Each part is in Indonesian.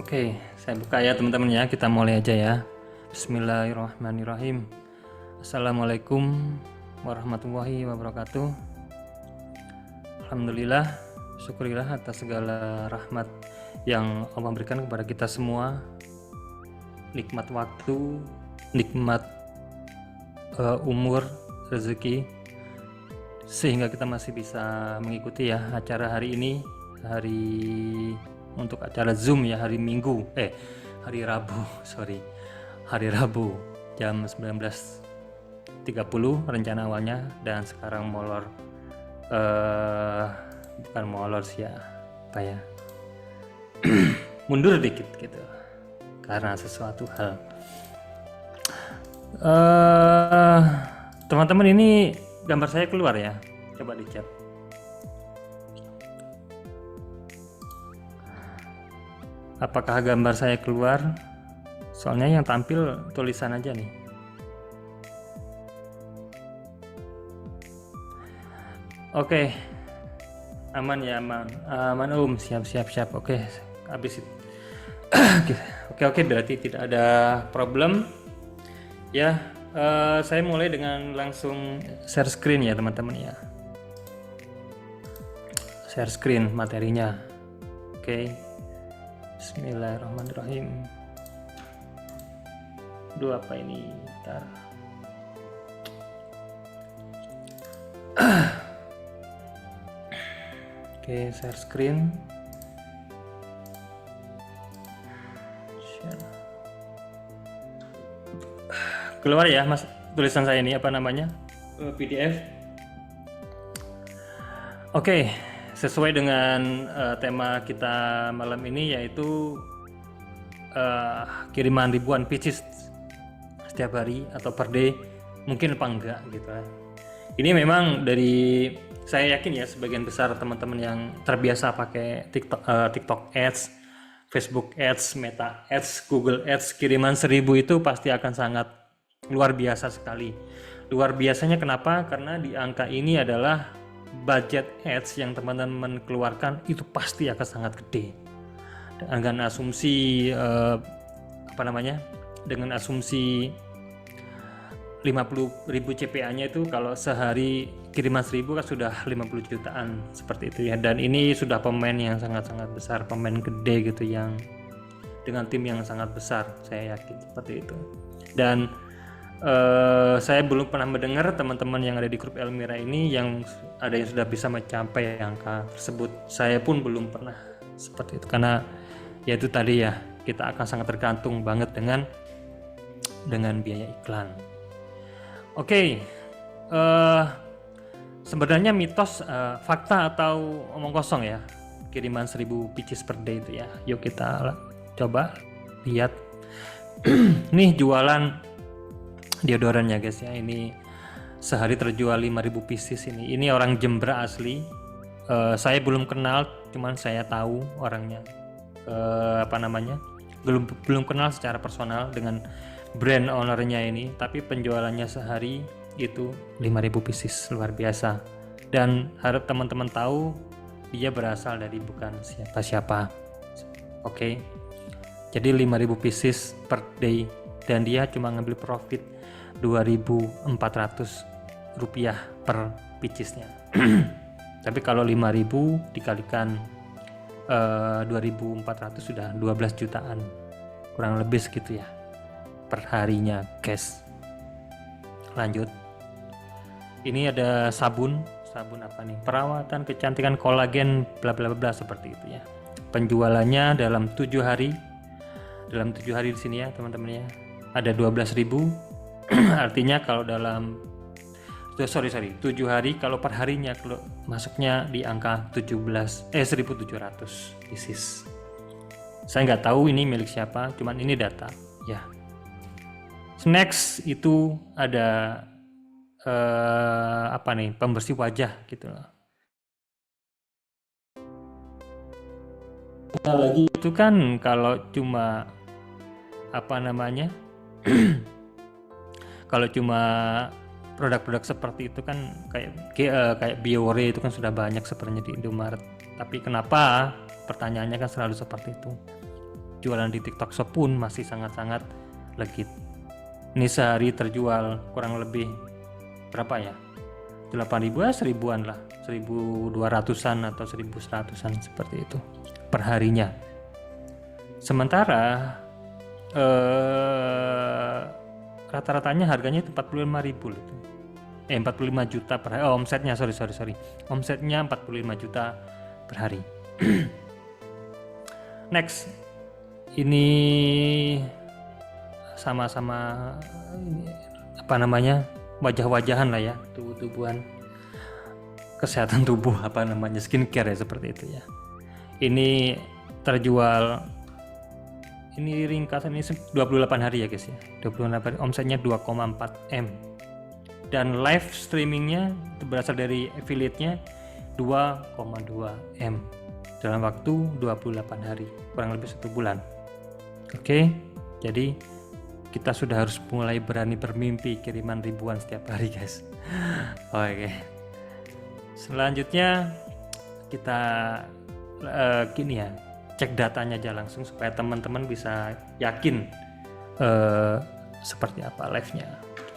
Oke, saya buka ya teman-teman ya. Kita mulai aja ya. Bismillahirrahmanirrahim. Assalamualaikum warahmatullahi wabarakatuh. Alhamdulillah, syukurillah atas segala rahmat yang Allah berikan kepada kita semua. Nikmat waktu, nikmat umur, rezeki, sehingga kita masih bisa mengikuti ya acara hari ini, untuk acara Zoom ya, hari Rabu jam 19.30 rencana awalnya, dan sekarang bukan molor sih ya, apa ya, mundur dikit gitu karena sesuatu hal. Teman-teman, ini gambar saya keluar ya, coba dicek. Apakah gambar saya keluar? Soalnya yang tampil tulisan aja nih. Oke, aman ya, aman siap. Oke, habis itu. Oke, berarti tidak ada problem ya. Saya mulai dengan langsung share screen ya teman-teman ya. Share screen materinya. Oke. Bismillahirrahmanirrahim. Duh, apa ini? Bentar. Oke, share screen. Share. Keluar ya, Mas, tulisan saya ini apa namanya? PDF. Oke. Sesuai dengan tema kita malam ini, yaitu kiriman ribuan pieces setiap hari atau per day, mungkin apa enggak gitu ya. Ini memang dari, saya yakin ya, sebagian besar teman-teman yang terbiasa pakai TikTok Ads, Facebook Ads, Meta Ads, Google Ads, kiriman 1000 itu pasti akan sangat luar biasa sekali. Luar biasanya kenapa? Karena di angka ini adalah budget ads yang teman-teman keluarkan itu pasti akan sangat gede. Dengan asumsi dengan asumsi 50.000 CPA-nya itu, kalau sehari kiriman 1000 kan sudah 50 jutaan seperti itu ya. Dan ini sudah pemain yang sangat-sangat besar, pemain gede gitu, yang dengan tim yang sangat besar, saya yakin seperti itu. Dan saya belum pernah mendengar teman-teman yang ada di grup Elmira ini yang ada yang sudah bisa mencapai angka tersebut. Saya pun belum pernah seperti itu, karena ya itu tadi ya, kita akan sangat tergantung banget dengan biaya iklan. Oke, sebenarnya mitos, fakta atau omong kosong ya, kiriman 1000 pieces per day itu ya. Yuk kita coba lihat. Nih jualan deodoran ya guys ya, ini sehari terjual 5000 pieces ini orang Jember asli. Saya belum kenal, cuman saya tahu orangnya, belum kenal secara personal dengan brand ownernya ini, tapi penjualannya sehari itu 5000 pieces, luar biasa. Dan harap teman-teman tahu dia berasal dari bukan siapa-siapa. Oke. Jadi 5000 pieces per day, dan dia cuma ngambil profit 2.400 rupiah per piecesnya. Tapi kalau 5.000 dikalikan 2.400 sudah 12 jutaan, kurang lebih segitu ya per harinya guys. Lanjut, ini ada sabun apa nih, perawatan kecantikan kolagen bla bla bla seperti itu ya. Penjualannya dalam 7 hari di sini ya teman-teman ya, ada 12.000. Artinya kalau dalam 7 hari, kalau per harinya masuknya di angka 1.700 pieces. Saya nggak tahu ini milik siapa, cuman ini data ya. Next itu ada pembersih wajah gitu loh. Lagi itu kan kalau cuma kalau cuma produk-produk seperti itu kan kayak Biore itu kan sudah banyak sebenarnya di Indomaret. Tapi kenapa pertanyaannya kan selalu seperti itu? jualan di TikTok Shop pun masih sangat-sangat legit. Ini sehari terjual kurang lebih berapa ya, 8.000 1000-an lah, 1.200-an atau 1.100-an seperti itu per harinya. Sementara rata-ratanya harganya itu 45.000 loh. 45 juta per hari. Omsetnya sorry. Omsetnya 45 juta per hari. Next, ini sama-sama apa namanya, wajah-wajahan lah ya, tubuh-tubuhan, kesehatan tubuh, apa namanya, skincare ya, seperti itu ya. Ini terjual, ini ringkasan, ini 28 hari ya guys ya, 28 hari, omsetnya 2,4 M, dan live streamingnya berasal dari affiliate-nya 2,2 M dalam waktu 28 hari, kurang lebih 1 bulan. Oke, jadi kita sudah harus mulai berani bermimpi kiriman ribuan setiap hari guys. Oke. Selanjutnya kita gini ya, cek datanya aja langsung supaya teman-teman bisa yakin seperti apa live-nya.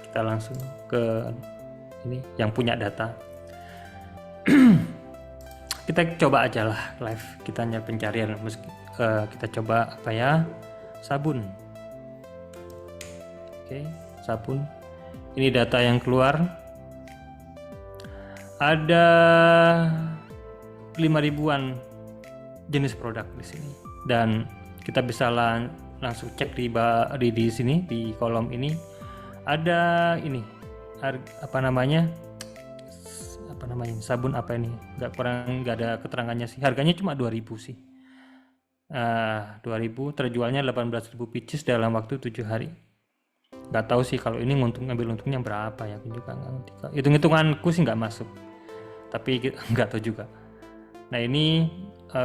Kita langsung ke ini yang punya data. Kita coba aja lah live, kita nyari pencarian, kita coba apa ya, sabun. Oke, sabun. Ini data yang keluar. Ada 5.000-an jenis produk di sini, dan kita bisa langsung cek di sini di kolom ini ada ini sabun apa ini, nggak ada keterangannya sih, harganya cuma 2.000 sih. 2.000, terjualnya 18.000 pieces dalam waktu 7 hari. Nggak tahu sih kalau ini ngambil untungnya berapa ya, aku juga nggak ngerti. Hitung-hitunganku sih nggak masuk, tapi nggak tahu juga. Nah ini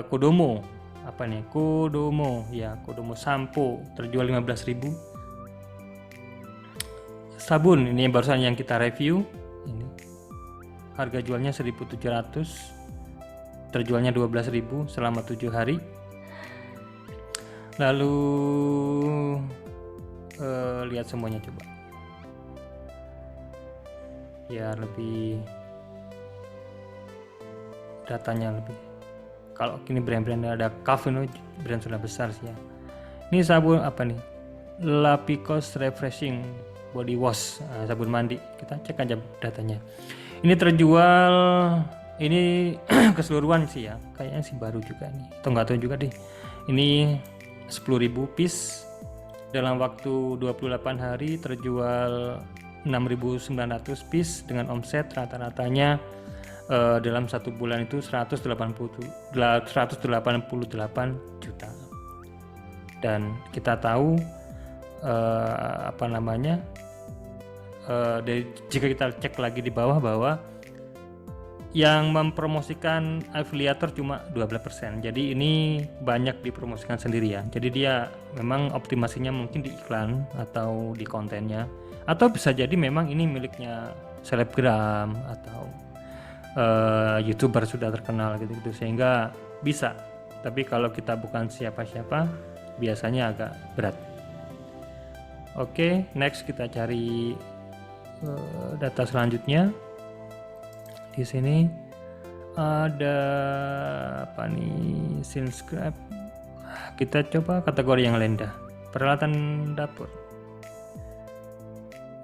Kodomo, apa nih, Kodomo sampo terjual 15.000. Sabun ini barusan yang kita review, ini harga jualnya 1.700, terjualnya 12.000 selama 7 hari. Lalu lihat semuanya coba ya, lebih datanya lebih. Kalau kini brand-brand ada Cavino, brand sudah besar sih ya. Ini sabun apa nih, Lapicos Refreshing Body Wash, sabun mandi. Kita cek aja datanya. Ini terjual, ini keseluruhan sih ya, kayaknya sih baru juga nih, atau nggak tahu juga deh. Ini 10.000 piece dalam waktu 28 hari, terjual 6.900 piece dengan omset rata-ratanya dalam 1 bulan itu 188 juta. Dan kita tahu jika kita cek lagi di bawah bahwa yang mempromosikan afiliator cuma 12%. Jadi ini banyak dipromosikan sendiri ya. Jadi dia memang optimasinya mungkin di iklan atau di kontennya, atau bisa jadi memang ini miliknya selebgram atau YouTuber sudah terkenal gitu-gitu, sehingga bisa. Tapi kalau kita bukan siapa-siapa, biasanya agak berat. Oke, next kita cari data selanjutnya. Di sini ada apa nih, subscribe. Kita coba kategori yang lain dah. Peralatan dapur,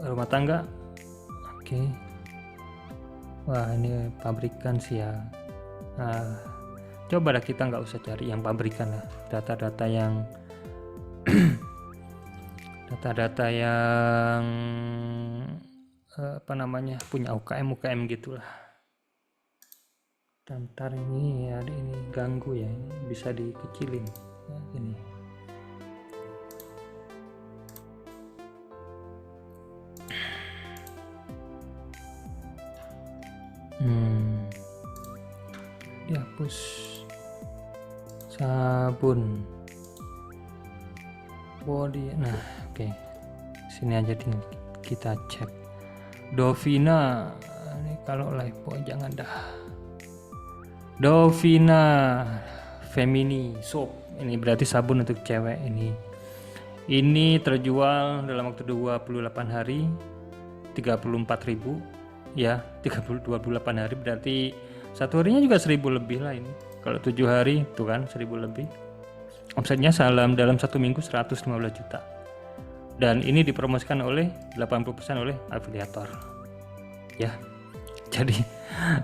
rumah tangga. Oke. Wah, ini pabrikan sih ya. Coba lah kita nggak usah cari yang pabrikan lah. Data-data yang punya UKM gitulah. Ntar ini ada ini ganggu ya, ini bisa dikecilin ya, ini. Dihapus. Sabun body, nah oke. Sini aja kita cek. Dovina, ini kalau lipo jangan dah. Dovina Femini soap Ini berarti sabun untuk cewek ini. Ini terjual dalam waktu 28 hari 34.000 ya, 28 hari berarti satu harinya juga 1.000 lebih lah ini. Kalau 7 hari tuh kan 1.000 lebih. Omsetnya dalam 1 minggu 115 juta. Dan ini dipromosikan oleh 80% oleh afiliator. Ya. Jadi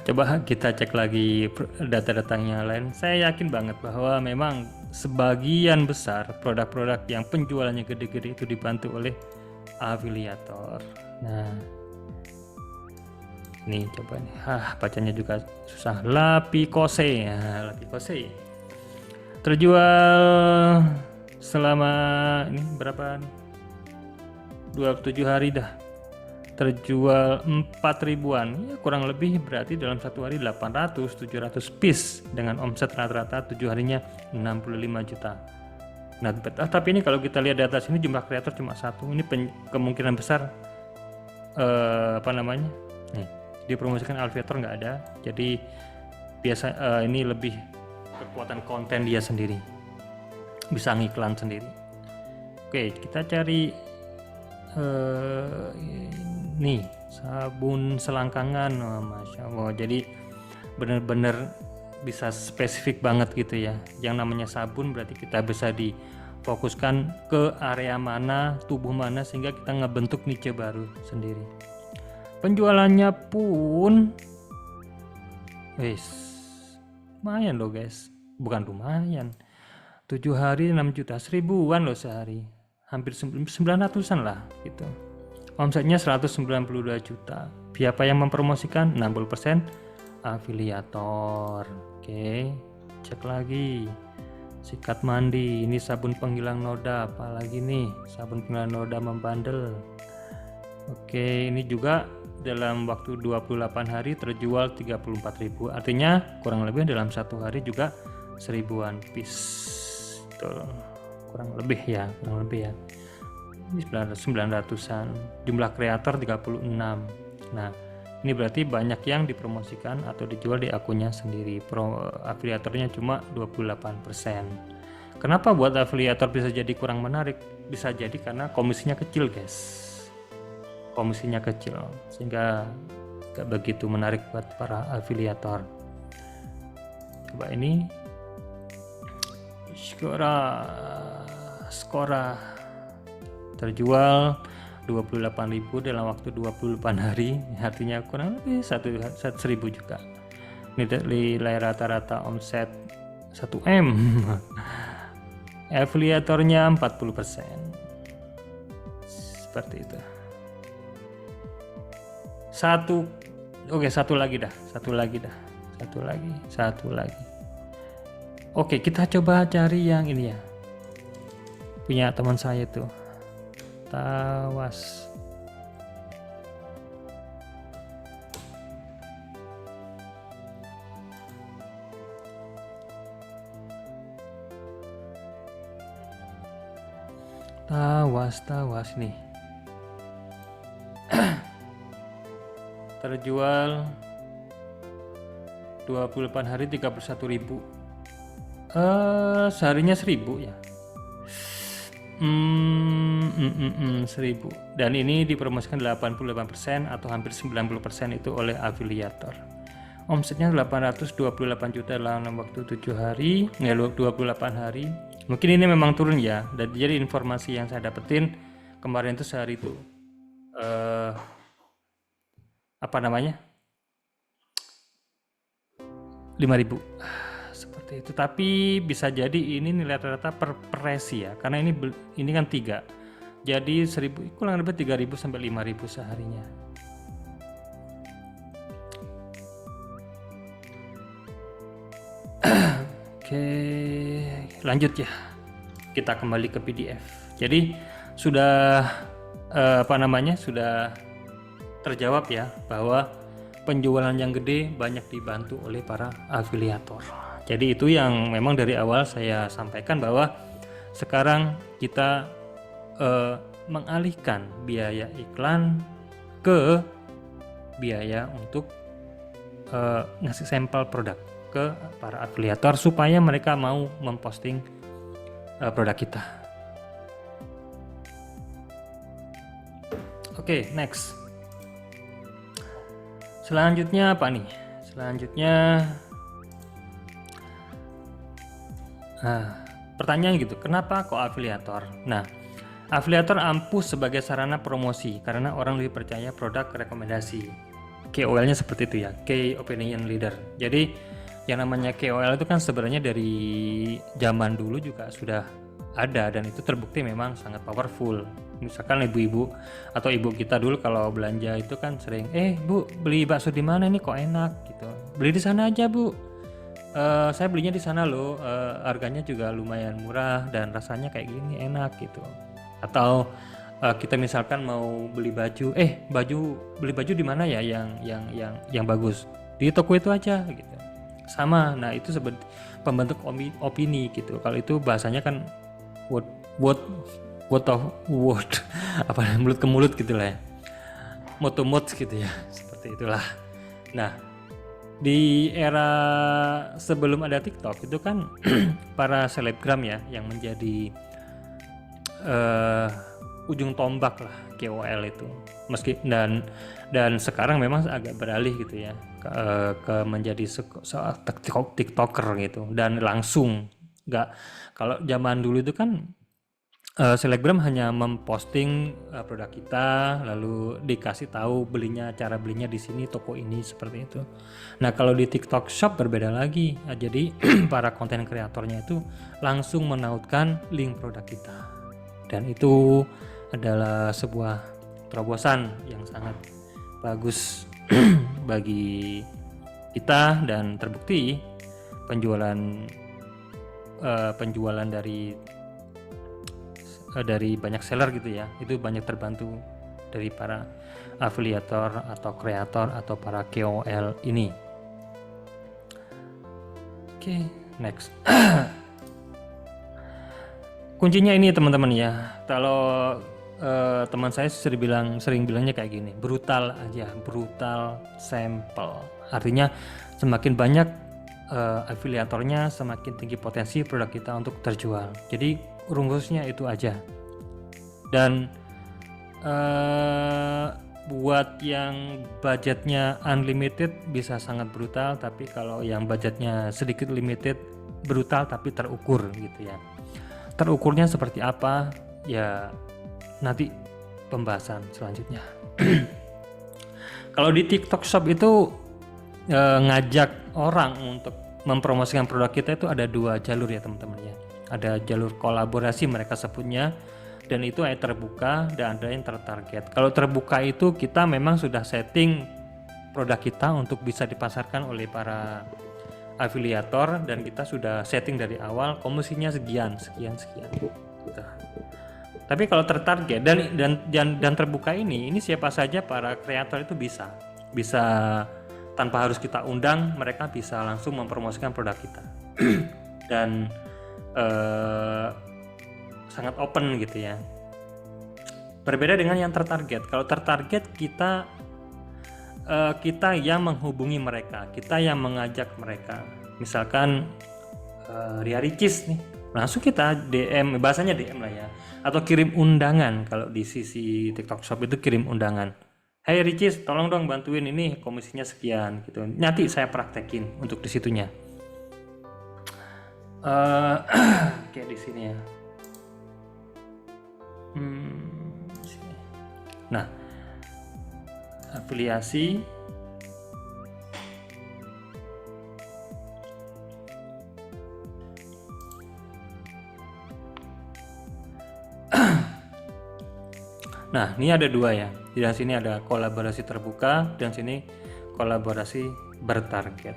coba kita cek lagi data-datanya lain. Saya yakin banget bahwa memang sebagian besar produk-produk yang penjualannya gede-gede itu dibantu oleh afiliator. Nah, nih coba nih. Bacanya juga susah. Lapikose. Nah, Lapikose terjual selama ini berapa nih? 27 hari dah. Terjual 4.000-an, ya kurang lebih berarti dalam satu hari 800-700 piece dengan omset rata-rata 7 harinya 65 juta. Nah, tapi ini kalau kita lihat di atas ini jumlah kreator cuma satu. Ini kemungkinan besar nih dipromosikan afiliator nggak ada. Jadi biasa ini lebih kekuatan konten dia sendiri, bisa ngiklan sendiri. Oke, kita cari nih sabun selangkangan. Masya Allah, jadi bener-bener bisa spesifik banget gitu ya. Yang namanya sabun berarti kita bisa difokuskan ke area mana, tubuh mana, sehingga kita ngebentuk niche baru sendiri. Penjualannya pun lumayan loh guys, bukan lumayan, 7 hari 6 juta, 1.000-an loh sehari, hampir 900-an lah gitu. Omsetnya 192 juta. Siapa yang mempromosikan? 60% afiliator. Oke, cek lagi. Sikat mandi, ini sabun penghilang noda, apalagi nih sabun penghilang noda membandel. Oke, ini juga dalam waktu 28 hari terjual 34.000. Artinya kurang lebih dalam satu hari juga 1.000-an piece. Tuh, kurang lebih ya. Ini 900-an. Jumlah kreator 36. Nah, ini berarti banyak yang dipromosikan atau dijual di akunnya sendiri. Afiliatornya cuma 28%. Kenapa buat afiliator bisa jadi kurang menarik? Bisa jadi karena komisinya kecil guys. Komisinya kecil sehingga gak begitu menarik buat para afiliator. Coba ini Skora terjual 28.000 dalam waktu 28 hari, artinya kurang lebih 1.000 juga. Ini nilai rata-rata omset 1M. Afiliatornya 40%. Seperti itu. Satu lagi. Oke, kita coba cari yang ini ya. Punya teman saya tuh. Tawas. Tawas nih. Terjual 28 hari 31.000. Seharinya 1.000 ya. 1.000. Dan ini dipromosikan 88% atau hampir 90% itu oleh afiliator. Omsetnya 828 juta dalam waktu 7 hari, 28 hari. Mungkin ini memang turun ya. Dan jadi informasi yang saya dapetin kemarin itu sehari itu 5.000 seperti itu. Tapi bisa jadi ini nilai rata-rata per resi ya, karena ini kan 3, jadi 1.000 kurang lebih 3.000 sampai 5.000 seharinya. Oke, lanjut ya, kita kembali ke PDF. Jadi sudah sudah terjawab ya bahwa penjualan yang gede banyak dibantu oleh para afiliator. Jadi itu yang memang dari awal saya sampaikan, bahwa sekarang kita mengalihkan biaya iklan ke biaya untuk ngasih sampel produk ke para afiliator supaya mereka mau memposting produk kita. Oke, next. Selanjutnya apa nih? Selanjutnya pertanyaan gitu, kenapa kok afiliator? Nah, afiliator ampuh sebagai sarana promosi karena orang lebih percaya produk rekomendasi. KOL-nya seperti itu ya, Key Opinion Leader. Jadi yang namanya KOL itu kan sebenarnya dari zaman dulu juga sudah ada dan itu terbukti memang sangat powerful. Misalkan ibu-ibu atau ibu kita dulu kalau belanja itu kan sering, Bu, beli bakso di mana nih kok enak gitu. Beli di sana aja, Bu. Saya belinya di sana loh, harganya juga lumayan murah dan rasanya kayak gini enak gitu. Atau kita misalkan mau beli baju, beli baju di mana ya yang bagus? Di toko itu aja gitu. Sama. Nah, itu seperti pembentuk opini gitu. Kalau itu bahasanya kan word apa mulut ke mulut gitu lah ya. Mouth to mouth gitu ya. Seperti itulah. Nah, di era sebelum ada TikTok itu kan para selebgram ya yang menjadi ujung tombak lah KOL itu. Meski dan sekarang memang agak beralih gitu ya ke menjadi TikToker gitu dan langsung nggak. Kalau zaman dulu itu kan selebgram hanya memposting produk kita lalu dikasih tahu cara belinya di sini, toko ini, seperti itu. Nah, kalau di TikTok Shop berbeda lagi. Jadi para konten kreatornya itu langsung menautkan link produk kita dan itu adalah sebuah terobosan yang sangat bagus bagi kita dan terbukti penjualan dari banyak seller gitu ya, itu banyak terbantu dari para afiliator atau kreator atau para KOL ini. Oke, next. Kuncinya ini teman-teman ya, kalau teman saya sering bilangnya kayak gini, brutal aja, brutal simple. Artinya semakin banyak afiliatornya, semakin tinggi potensi produk kita untuk terjual. Jadi rumusnya itu aja. Dan buat yang budgetnya unlimited bisa sangat brutal, tapi kalau yang budgetnya sedikit limited, brutal tapi terukur gitu ya. Terukurnya seperti apa ya, nanti pembahasan selanjutnya. Kalau di TikTok Shop itu ngajak orang untuk mempromosikan produk kita itu ada 2 jalur ya teman-teman ya. Ada jalur kolaborasi mereka sebutnya, dan itu yang terbuka dan ada yang tertarget. Kalau terbuka itu kita memang sudah setting produk kita untuk bisa dipasarkan oleh para afiliator dan kita sudah setting dari awal komisinya sekian. Gitu. Tapi kalau tertarget dan terbuka ini siapa saja para kreator itu bisa tanpa harus kita undang, mereka bisa langsung mempromosikan produk kita. Dan sangat open gitu ya. Berbeda dengan yang tertarget. Kalau tertarget kita yang menghubungi mereka, kita yang mengajak mereka. Misalkan Ria Ricis nih, langsung kita DM, bahasanya DM lah ya, atau kirim undangan. Kalau di sisi TikTok Shop itu kirim undangan. Hey Ricis, tolong dong bantuin ini, komisinya sekian gitu. Nanti saya praktekin untuk di situnya. Kayak di sini ya. Nah, afiliasi nah, ini ada 2 ya. Di sini ada kolaborasi terbuka dan sini kolaborasi bertarget.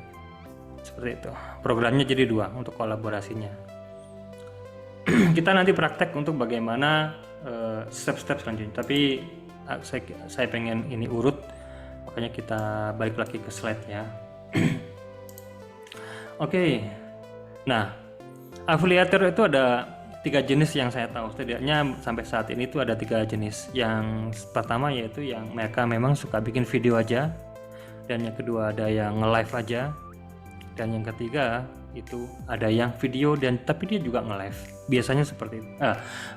Seperti itu. Programnya jadi 2 untuk kolaborasinya. Kita nanti praktek untuk bagaimana step-step selanjutnya. Tapi saya pengen ini urut, makanya kita balik lagi ke slide ya. Oke. Nah, afiliator itu ada 3 jenis yang saya tahu. Setidaknya sampai saat ini itu ada 3 jenis. Yang pertama yaitu yang mereka memang suka bikin video aja, dan yang kedua ada yang nge-live aja, dan yang ketiga itu ada yang video dan tapi dia juga nge-live. Biasanya seperti itu.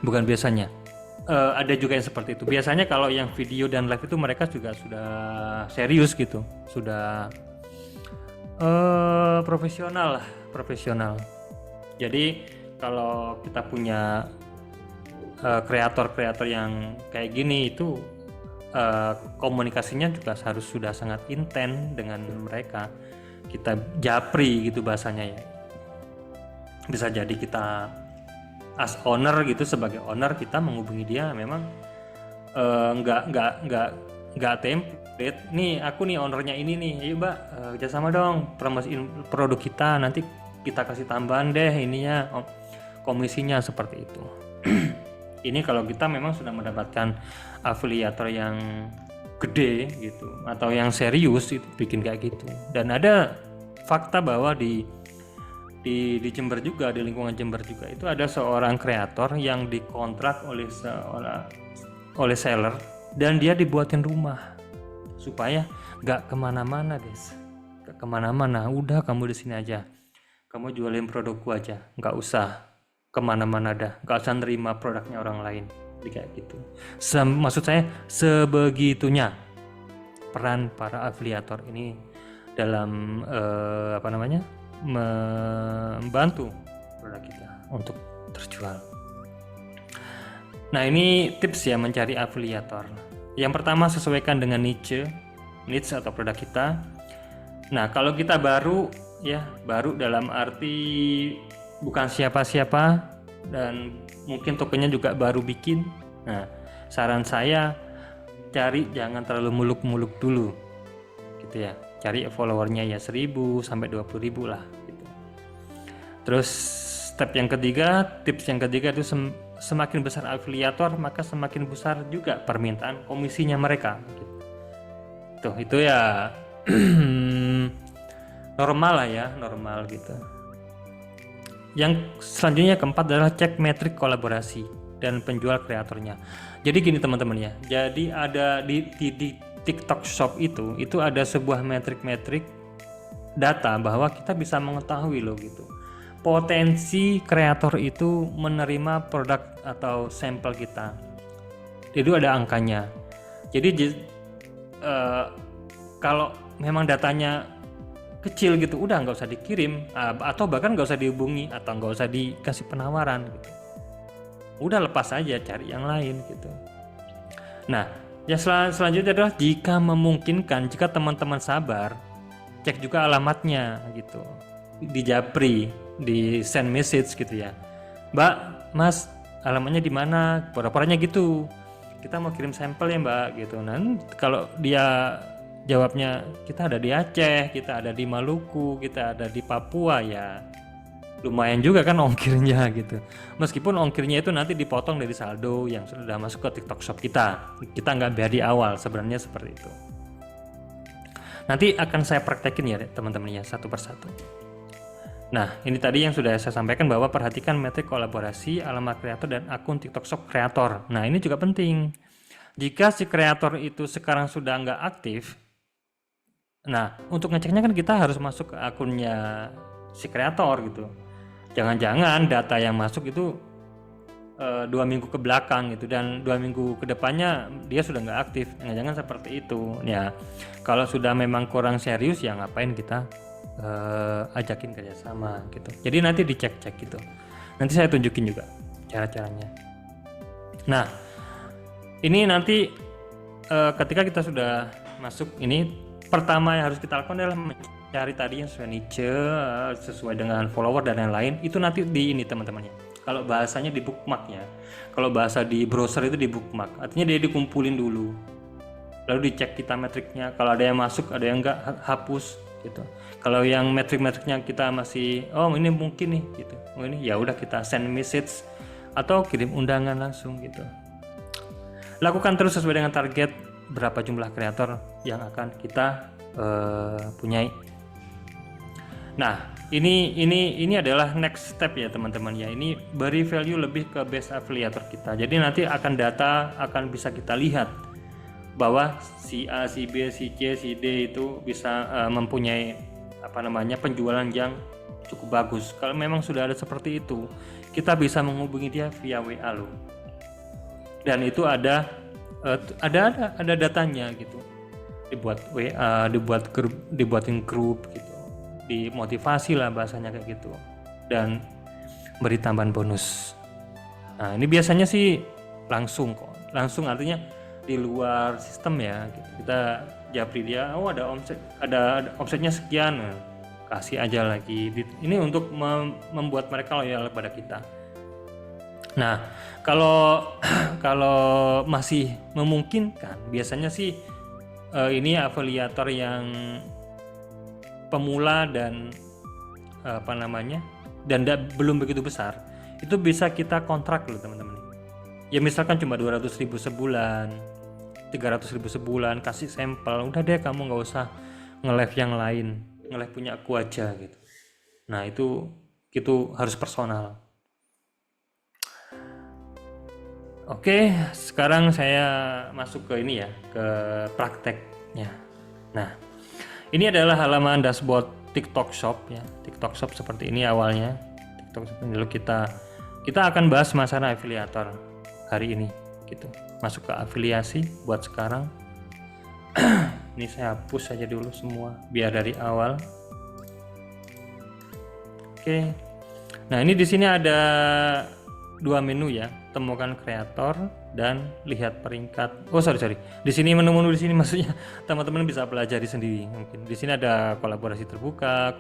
Bukan biasanya. Ada juga yang seperti itu. Biasanya kalau yang video dan live itu mereka juga sudah serius gitu. Sudah profesional lah, profesional. Jadi kalau kita punya kreator-kreator yang kayak gini itu komunikasinya juga harus sudah sangat intens dengan mereka. Kita japri gitu bahasanya ya. Bisa jadi kita as owner gitu, sebagai owner kita menghubungi dia memang nggak template. Nih aku nih ownernya ini nih, ayo mbak kerjasama dong promosiin produk kita, nanti kita kasih tambahan deh ininya komisinya seperti itu. Ini kalau kita memang sudah mendapatkan afiliator yang gede gitu atau yang serius itu bikin kayak gitu. Dan ada fakta bahwa di Jember juga, di lingkungan Jember juga itu ada seorang kreator yang dikontrak oleh seller dan dia dibuatin rumah supaya nggak kemana-mana guys, nggak kemana-mana. Udah kamu di sini aja, kamu jualin produkku aja, nggak usah kemana-mana dah, nggak usah nerima produknya orang lain. Jadi kayak gitu. Maksud saya sebegitunya peran para afiliator ini dalam membantu produk kita untuk terjual. Nah ini tips ya mencari afiliator. Yang pertama, sesuaikan dengan niche atau produk kita. Nah kalau kita baru dalam arti bukan siapa-siapa dan mungkin tokonya juga baru bikin. Nah, saran saya jangan terlalu muluk-muluk dulu. Gitu ya. Cari followernya ya 1.000 sampai 20.000 lah gitu. Terus tips yang ketiga itu semakin besar afiliator maka semakin besar juga permintaan komisinya mereka gitu. Tuh, itu ya normal gitu. Yang selanjutnya keempat adalah cek metrik kolaborasi dan penjual kreatornya. Jadi gini teman-teman ya. Jadi ada di TikTok Shop itu ada sebuah metrik data bahwa kita bisa mengetahui loh gitu. Potensi kreator itu menerima produk atau sampel kita. Itu ada angkanya. Jadi kalau memang datanya kecil gitu, udah nggak usah dikirim atau bahkan nggak usah dihubungi atau nggak usah dikasih penawaran gitu. Udah lepas aja, cari yang lain gitu. Nah yang selanjutnya adalah jika memungkinkan, jika teman-teman sabar, cek juga alamatnya gitu, di japri, di send message gitu ya. Mbak, Mas, alamatnya di mana? Pura-puranya gitu, kita mau kirim sampel ya mbak gitu. Nah kalau dia jawabnya kita ada di Aceh, kita ada di Maluku, kita ada di Papua, ya lumayan juga kan ongkirnya gitu. Meskipun ongkirnya itu nanti dipotong dari saldo yang sudah masuk ke TikTok Shop kita nggak bayar di awal, sebenarnya seperti itu. Nanti akan saya praktekin ya teman-teman ya, satu persatu. Nah ini tadi yang sudah saya sampaikan bahwa perhatikan metrik kolaborasi, alamat kreator dan akun TikTok Shop kreator. Nah ini juga penting. Jika si kreator itu sekarang sudah nggak aktif, nah untuk ngeceknya kan kita harus masuk ke akunnya si kreator gitu. Jangan-jangan data yang masuk itu 2 minggu ke belakang gitu, dan 2 minggu ke depannya dia sudah nggak aktif. Jangan seperti itu ya. Kalau sudah memang kurang serius ya ngapain kita ajakin kerjasama gitu. Jadi nanti dicek-cek gitu. Nanti saya tunjukin juga cara-caranya. Nah ini nanti ketika kita sudah masuk ini, pertama yang harus kita lakukan adalah mencari tadi yang sesuai niche, sesuai dengan follower dan lain-lain. Itu nanti di ini teman-temannya. Kalau bahasanya di bookmark ya. Kalau bahasa di browser itu di bookmark. Artinya dia dikumpulin dulu. Lalu dicek kita metriknya. Kalau ada yang masuk, ada yang enggak, hapus gitu. Kalau yang metrik-metriknya kita masih ini mungkin nih gitu. Ini ya udah kita send message atau kirim undangan langsung gitu. Lakukan terus sesuai dengan target berapa jumlah kreator yang akan kita punyai. Nah, ini adalah next step ya teman-teman ya. Ini beri value lebih ke base affiliator kita. Jadi nanti data akan bisa kita lihat bahwa si A, si B, si C, si D itu bisa mempunyai penjualan yang cukup bagus. Kalau memang sudah ada seperti itu, kita bisa menghubungi dia via WA loh. Dan itu ada datanya gitu. Dibuat WA, dibuatin grup gitu. Dimotivasi lah bahasanya kayak gitu. Dan beri tambahan bonus. Nah, ini biasanya sih langsung kok. Langsung artinya di luar sistem ya gitu. Kita japri dia, ada omsetnya sekian. Nah, kasih aja lagi. Ini untuk membuat mereka loyal pada kita. Nah, kalau masih memungkinkan, biasanya sih ini afiliator yang pemula dan dan belum begitu besar, itu bisa kita kontrak loh teman-teman. Ya misalkan cuma 200.000 sebulan, 300.000 sebulan, kasih sampel, udah deh kamu nggak usah nge-live yang lain, nge-live punya aku aja gitu. Nah itu harus personal. Oke, sekarang saya masuk ke ini ya, ke prakteknya. Nah, ini adalah halaman dashboard TikTok Shop ya. TikTok Shop seperti ini awalnya. TikTok Shop ini. Lalu kita akan bahas masalah afiliator hari ini gitu. Masuk ke afiliasi buat sekarang. Ini saya hapus aja dulu semua biar dari awal. Oke. Nah, ini di sini ada dua menu ya. Temukan kreator dan lihat peringkat. Sorry. Di sini menu-menu di sini maksudnya teman-teman bisa pelajari sendiri mungkin. Di sini ada kolaborasi terbuka,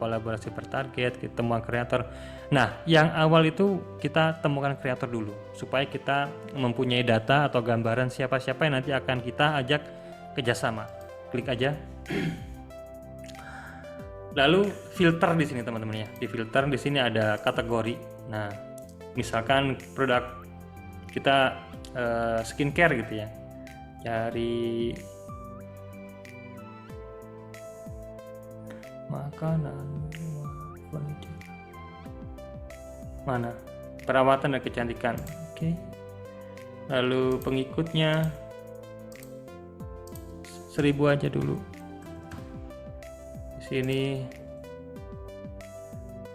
kolaborasi bertarget, temuan kreator. Nah, yang awal itu kita temukan kreator dulu supaya kita mempunyai data atau gambaran siapa-siapa yang nanti akan kita ajak kerjasama. Klik aja. Lalu filter di sini teman-teman ya. Di filter di sini ada kategori. Nah, misalkan produk kita skincare gitu ya, cari makanan, mana perawatan dan kecantikan. Oke. Lalu pengikutnya 1000 aja dulu. Di sini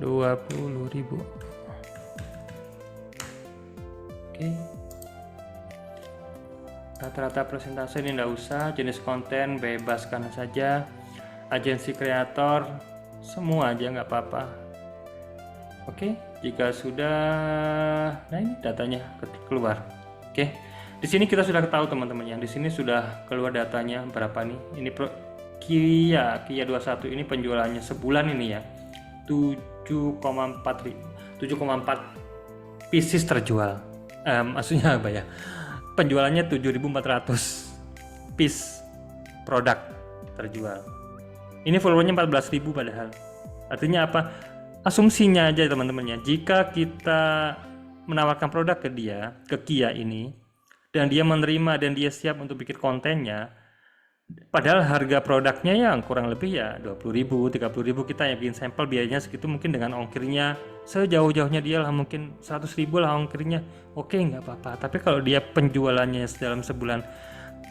20.000. Oke. Rata-rata presentasi ini enggak usah, jenis konten bebaskan saja, agensi kreator semua aja nggak apa-apa. Oke, jika sudah, nah ini datanya keluar. Oke, di sini kita sudah tahu teman-teman yang di sini sudah keluar datanya berapa nih. Ini Kia 21 ini penjualannya sebulan ini ya 7,4 pieces terjual. Maksudnya apa ya, penjualannya 7.400 piece produk terjual. Ini followernya 14.000 padahal. Artinya apa? Asumsinya aja teman-teman ya, jika kita menawarkan produk ke Kia ini, dan dia menerima dan dia siap untuk bikin kontennya, padahal harga produknya yang kurang lebih ya 20.000, 30.000, kita yang bikin sampel biayanya segitu, mungkin dengan ongkirnya sejauh-jauhnya dia lah mungkin 100.000 lah ongkirnya, oke nggak apa-apa. Tapi kalau dia penjualannya dalam sebulan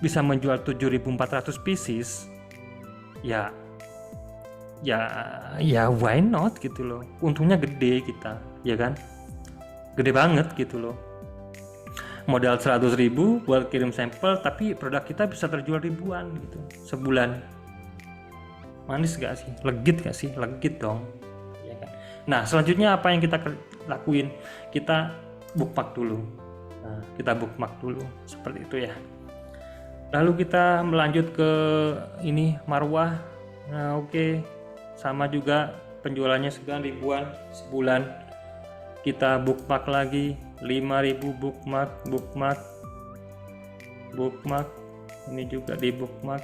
bisa menjual 7.400 pieces, ya why not gitu loh, untungnya gede kita, ya kan, gede banget gitu loh. Modal 100.000 buat kirim sampel, tapi produk kita bisa terjual ribuan gitu sebulan. Manis gak sih? Legit gak sih? Legit dong, ya kan? Nah selanjutnya apa yang kita lakuin? Kita bookmark dulu. Nah, kita bookmark dulu seperti itu ya. Lalu kita melanjut ke ini Marwah. Nah oke. Sama juga penjualannya sekian ribuan sebulan. Kita bookmark lagi 5.000, bookmark. Ini juga di bookmark.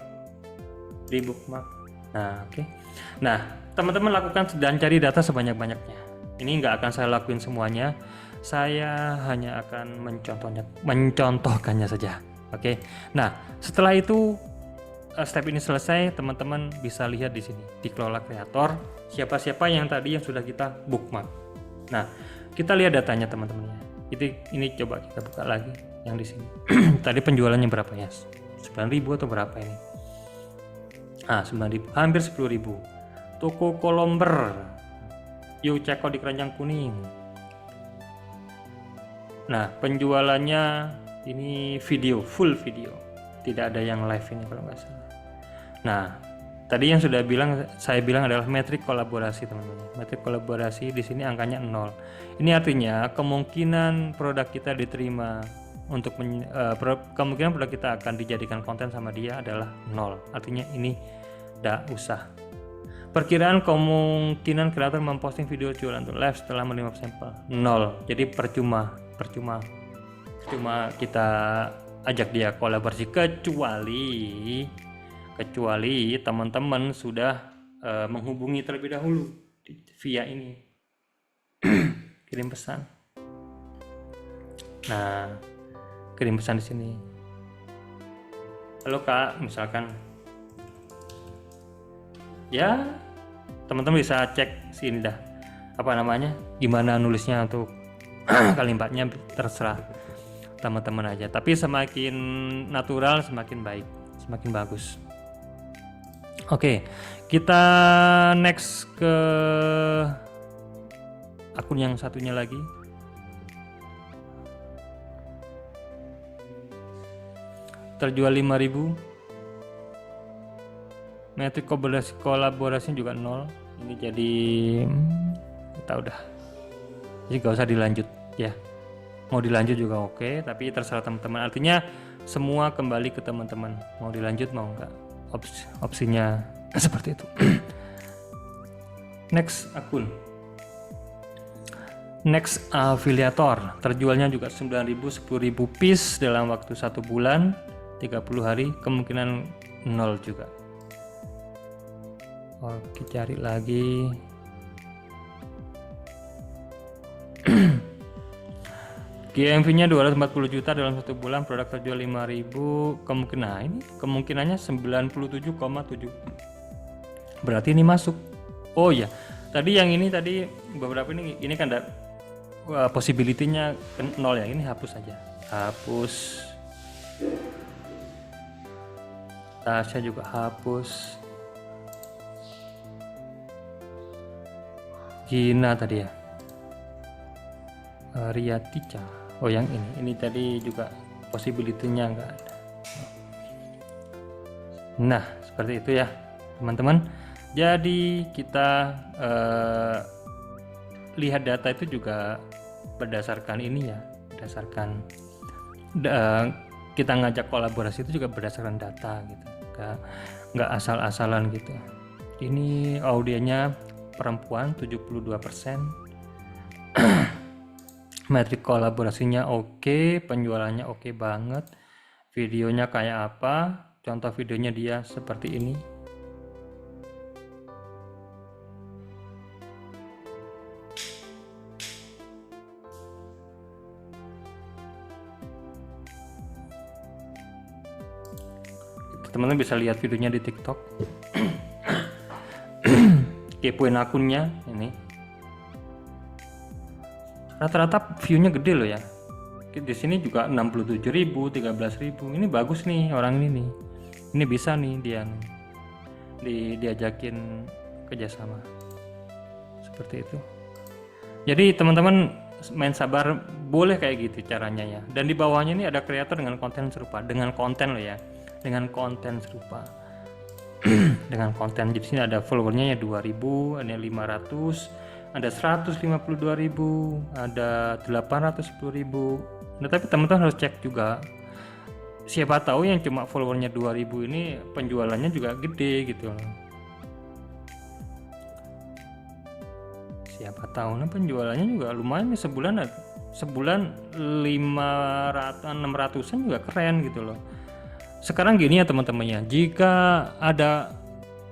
Nah oke. Nah teman-teman lakukan dan cari data sebanyak-banyaknya. Ini nggak akan saya lakuin semuanya, saya hanya akan mencontohkannya saja. Oke. Nah setelah itu step ini selesai, teman-teman bisa lihat di sini di kelola kreator siapa-siapa yang sudah kita bookmark. Nah kita lihat datanya teman-teman ya. Ini coba kita buka lagi yang di sini. Tadi penjualannya berapa ya? 9.000 atau berapa ini? 9.000, hampir 10.000. Toko Kolomber Yuk Ceko di Keranjang Kuning. Nah, penjualannya ini video, full video, tidak ada yang live ini kalau nggak salah. Nah, tadi yang saya bilang adalah metrik kolaborasi, teman-teman. Metrik kolaborasi di sini angkanya 0. Ini artinya kemungkinan produk kita diterima untuk kemungkinan produk kita akan dijadikan konten sama dia adalah 0. Artinya ini tidak usah. Perkiraan kemungkinan kreator memposting video jualan untuk live setelah menerima sampel 0. Jadi percuma kita ajak dia kolaborasi, kecuali teman-teman sudah menghubungi terlebih dahulu via ini kirim pesan. Nah, kirim pesan di sini. Halo Kak, misalkan. Ya, teman-teman bisa cek sini dah. Apa namanya? Gimana nulisnya untuk kalimatnya terserah teman-teman aja. Tapi semakin natural semakin baik, semakin bagus. Oke, kita next ke akun yang satunya lagi. Terjual 5.000. Metrik kolaborasi juga 0. Ini jadi kita udah, jadi gak usah dilanjut ya. Mau dilanjut juga oke, tapi terserah teman-teman. Artinya semua kembali ke teman-teman, mau dilanjut mau enggak, opsinya seperti itu. Next akun, next afiliator, terjualnya juga 9.000, 10.000 piece dalam waktu 1 bulan, 30 hari, kemungkinan 0 juga. Oke, cari lagi. GMV-nya 240 juta dalam 1 bulan, produk terjual 5.000, kemungkinannya 97,7. Berarti ini masuk. Oh ya, tadi yang ini tadi beberapa ini kan ada possibility-nya 0 ya. Ini hapus aja. Hapus. Tasya juga hapus. Gina tadi ya. Riatica. Oh yang ini tadi juga possibility-nya enggak ada. Nah, seperti itu ya, teman-teman. Jadi kita lihat data itu juga berdasarkan ini ya, berdasarkan kita ngajak kolaborasi itu juga berdasarkan data gitu. Enggak asal-asalan gitu. Ini audienya perempuan 72%. Metrik kolaborasinya oke, penjualannya oke banget. Videonya kayak apa? Contoh videonya dia seperti ini. Teman-teman bisa lihat videonya di TikTok. Kepoin akunnya ini. Rata-rata view-nya gede loh ya. Di sini juga 67.000, 13.000. Ini bagus nih orang ini nih. Ini bisa nih dia diajakin kerjasama. Seperti itu. Jadi teman-teman main sabar, boleh kayak gitu caranya ya. Dan di bawahnya ini ada kreator dengan konten serupa, dengan konten loh ya. Dengan konten serupa. Dengan konten, jadi sini ada followernya ya 2.000, ada 500, ada 152.000, ada 810.000. Nah, tapi teman-teman harus cek juga, siapa tahu yang cuma followernya 2.000 ini penjualannya juga gede gitu loh. Siapa tahu nah penjualannya juga lumayan nih, sebulan 600-an juga keren gitu loh. Sekarang gini ya teman-temannya, jika ada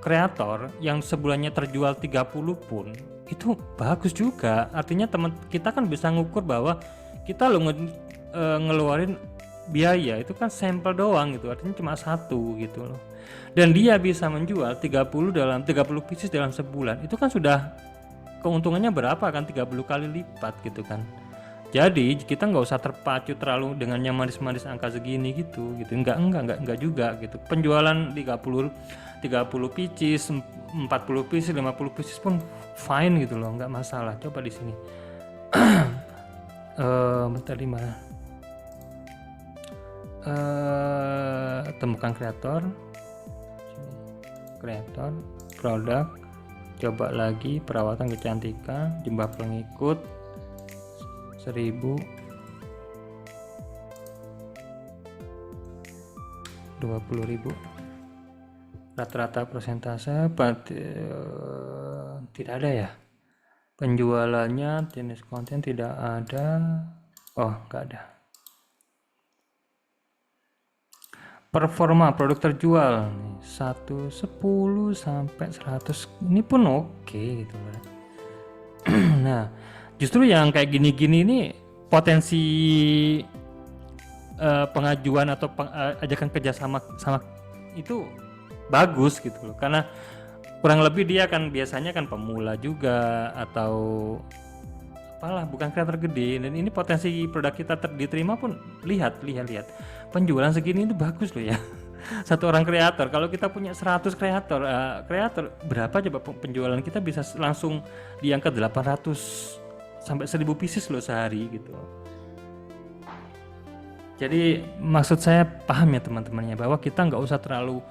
kreator yang sebulannya terjual 30 pun itu bagus juga. Artinya teman kita kan bisa ngukur bahwa kita lo ngeluarin biaya itu kan sampel doang gitu, artinya cuma satu gitu loh. Dan dia bisa menjual 30 pieces dalam sebulan, itu kan sudah keuntungannya berapa kan, 30 kali lipat gitu kan. Jadi kita nggak usah terpacu terlalu dengan yang manis-manis angka segini gitu. Enggak juga gitu. Penjualan 30 pieces, 40 pieces, 50 pieces pun fine gitu loh, nggak masalah. Coba di sini. Tadi mana? Temukan kreator, produk, coba lagi perawatan kecantikan, jumlah pengikut 1000, 20.000, rata-rata persentase tidak ada ya, penjualannya, jenis konten tidak ada, nggak ada. Performa produk terjual 1, 10 sampai 100 ini pun oke gitu loh. Nah, justru yang kayak gini-gini ini potensi pengajuan atau ajakan kerjasama sama itu bagus gitu loh, karena kurang lebih dia kan biasanya kan pemula juga atau apalah, bukan kreator gede, dan ini potensi produk kita diterima pun lihat penjualan segini itu bagus loh ya. Satu orang kreator, kalau kita punya 100 kreator berapa coba penjualan kita bisa langsung di angka 800 sampai 1000 pieces loh sehari gitu. Jadi maksud saya paham ya teman-temannya, bahwa kita nggak usah terlalu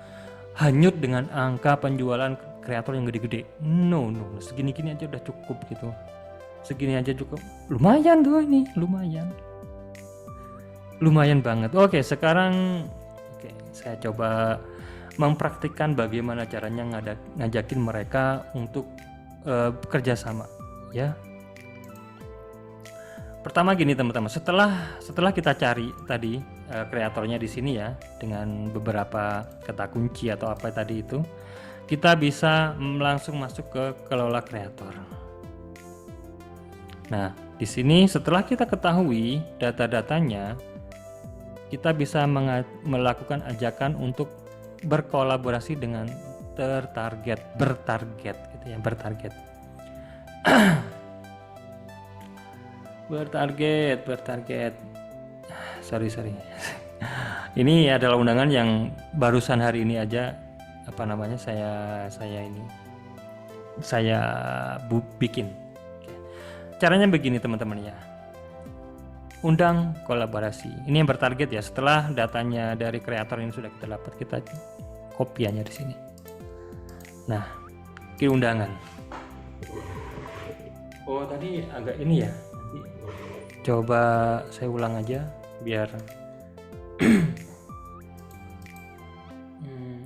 hanyut dengan angka penjualan kreator yang gede-gede. No, segini-gini aja udah cukup gitu. Segini aja cukup, lumayan tuh ini, lumayan banget. Oke, sekarang saya coba mempraktikkan bagaimana caranya ngajakin mereka untuk bekerja sama ya. Pertama gini teman-teman, setelah kita cari tadi kreatornya di sini ya, dengan beberapa kata kunci atau apa tadi itu, kita bisa langsung masuk ke kelola kreator. Nah, di sini setelah kita ketahui data-datanya, kita bisa melakukan ajakan untuk berkolaborasi dengan bertarget gitu ya, bertarget. bertarget. Sorry. Ini adalah undangan yang barusan hari ini aja saya bikin. Caranya begini teman-teman ya. Undang kolaborasi. Ini yang bertarget ya. Setelah datanya dari kreator ini sudah kita dapat, kita copy aja di sini. Nah, kirim undangan. Oh, tadi agak ini ya. Coba saya ulang aja biar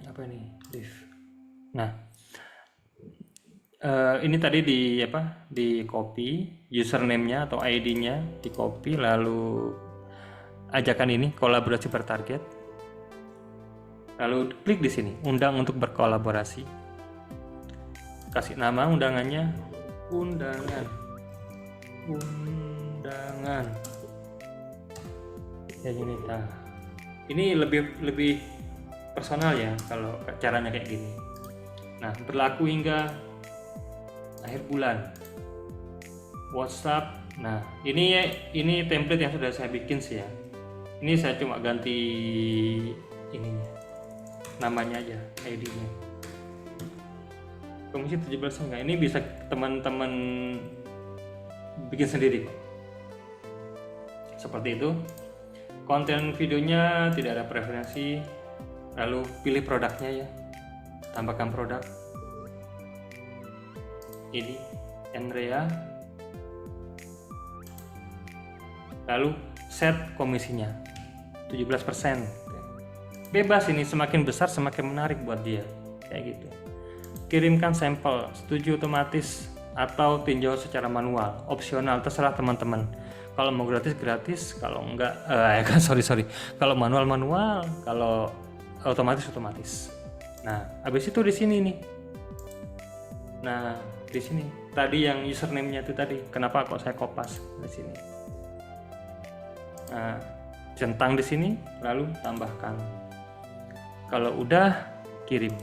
apa nih? Nah, ini tadi di copy username-nya atau ID-nya, di copy, lalu ajakan ini kolaborasi bertarget, lalu klik di sini undang untuk berkolaborasi, kasih nama undangannya undangan ya Junita. Ini lebih personal ya kalau caranya kayak gini. Nah, berlaku hingga akhir bulan. WhatsApp. Nah, ini template yang sudah saya bikin sih ya. Ini saya cuma ganti ininya, namanya aja, ID-nya. Komisi 17 enggak. Ini bisa teman-teman bikin sendiri. Seperti itu. Konten videonya tidak ada preferensi. Lalu pilih produknya ya. Tambahkan produk. Ini Enrea, lalu set komisinya 17%. Bebas, ini semakin besar semakin menarik buat dia, kayak gitu. Kirimkan sampel, setuju otomatis atau tinjau secara manual, opsional, terserah teman-teman. Kalau mau gratis, kalau enggak sorry, kalau manual, kalau otomatis. Nah, habis itu di sini nih. Nah, di sini tadi yang username-nya itu tadi, kenapa kok saya kopas di sini. Nah, centang di sini, lalu tambahkan. Kalau udah, kirim.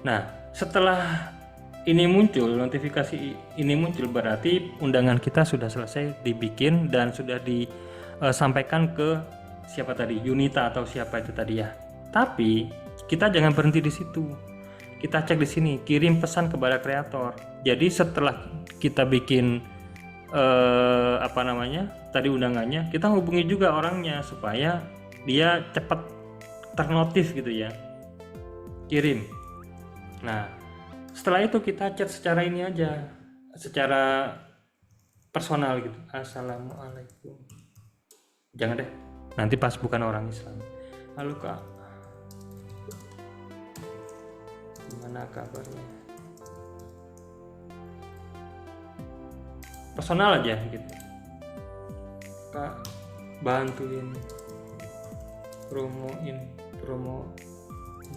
Nah, setelah ini muncul, notifikasi ini muncul, berarti undangan kita sudah selesai dibikin dan sudah disampaikan ke siapa tadi, Yunita atau siapa itu tadi ya. Tapi kita jangan berhenti di situ. Kita cek di sini, kirim pesan kepada kreator. Jadi setelah kita bikin apa namanya tadi undangannya, kita hubungi juga orangnya supaya dia cepat ternotif gitu ya, kirim. Nah setelah itu kita chat secara ini aja, secara personal gitu, assalamualaikum, jangan deh, nanti pas bukan orang Islam, halo kak, gimana kabarnya, personal aja gitu, kak bantuin promo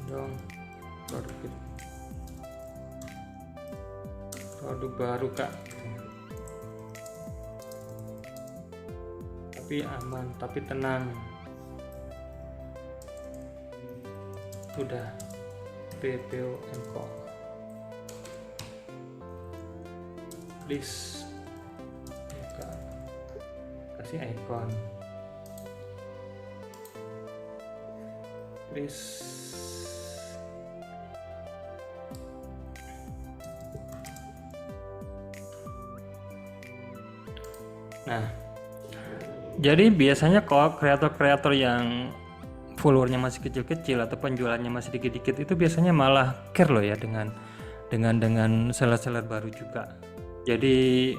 dong produk gitu, produk baru kak, tapi aman, tapi tenang, udah PPOM kok, please ya, kak. Kasih icon please. Nah, jadi biasanya kok kreator-kreator yang followernya masih kecil-kecil atau penjualannya masih dikit-dikit itu biasanya malah care loh ya dengan seller-seller baru juga. Jadi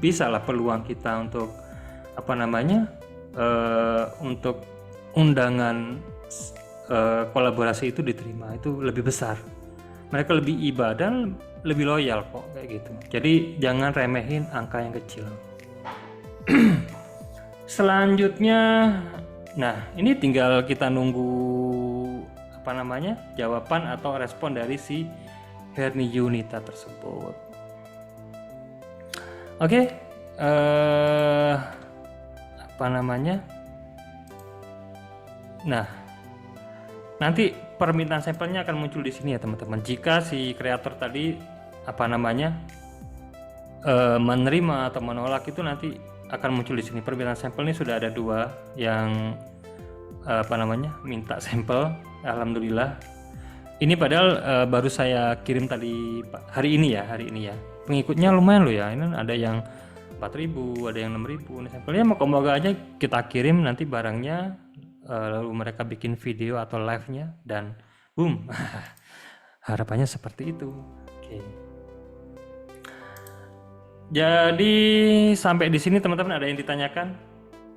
bisa lah peluang kita untuk apa namanya untuk undangan kolaborasi itu diterima itu lebih besar. Mereka lebih iba dan lebih loyal kok kayak gitu. Jadi jangan remehin angka yang kecil. Selanjutnya, nah ini tinggal kita nunggu apa namanya jawaban atau respon dari si Herni Yunita tersebut. Oke, apa namanya? Nah, nanti permintaan sampelnya akan muncul di sini ya teman-teman. Jika si kreator tadi apa namanya menerima atau menolak itu nanti akan muncul di sini. Permintaan sampel ini sudah ada 2 yang apa namanya minta sampel, alhamdulillah. Ini padahal baru saya kirim tadi hari ini ya. Pengikutnya lumayan loh ya. Ini ada yang 4.000, ada yang 6.000. Ini sampelnya moga-moga aja kita kirim nanti barangnya, lalu mereka bikin video atau live-nya dan boom. Harapannya seperti itu. Oke. Jadi sampai di sini teman-teman ada yang ditanyakan?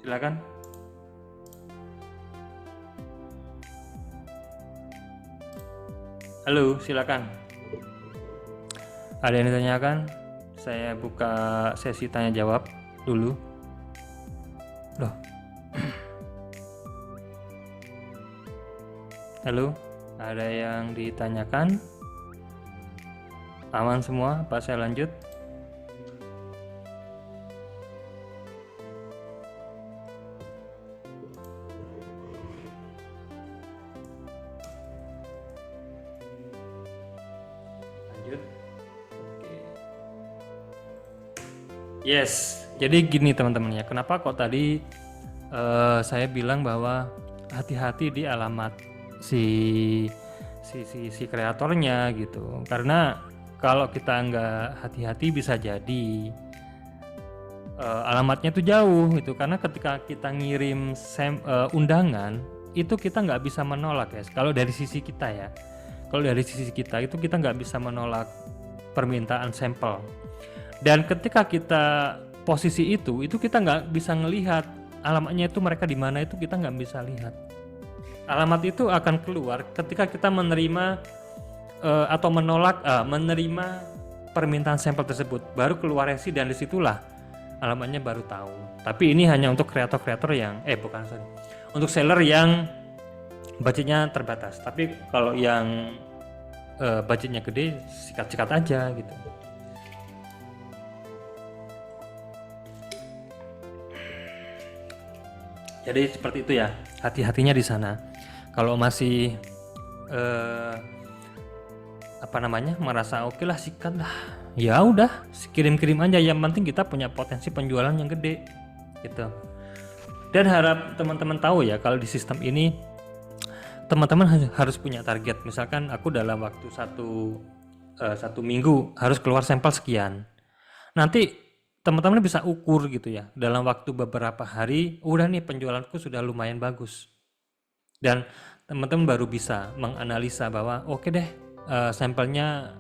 Silakan. Halo, silakan. Ada yang ditanyakan? Saya buka sesi tanya jawab dulu. Loh. Halo, ada yang ditanyakan? Aman semua? Apa saya lanjut? Yes, jadi gini teman-teman ya, kenapa kok tadi saya bilang bahwa hati-hati di alamat si kreatornya gitu, karena kalau kita nggak hati-hati bisa jadi alamatnya tuh jauh gitu, karena ketika kita ngirim undangan itu kita nggak bisa menolak ya, kalau dari sisi kita ya, itu kita nggak bisa menolak permintaan sampel. Dan ketika kita posisi itu kita nggak bisa ngelihat alamatnya itu mereka di mana, itu kita nggak bisa lihat. Alamat itu akan keluar ketika kita menerima atau menolak menerima permintaan sampel tersebut, baru keluar resi dan disitulah alamatnya baru tahu. Tapi ini hanya untuk kreator-kreator yang untuk seller yang budgetnya terbatas. Tapi kalau yang budgetnya gede, sikat-sikat aja gitu. Jadi seperti itu ya, hati-hatinya di sana. Kalau masih apa namanya, merasa oke lah, sikat lah, ya udah kirim-kirim aja, yang penting kita punya potensi penjualan yang gede gitu. Dan harap teman-teman tahu ya, kalau di sistem ini teman-teman harus punya target. Misalkan aku dalam waktu satu minggu harus keluar sampel sekian, nanti teman-teman bisa ukur gitu ya, dalam waktu beberapa hari udah nih penjualanku sudah lumayan bagus, dan teman-teman baru bisa menganalisa bahwa oke deh, sampelnya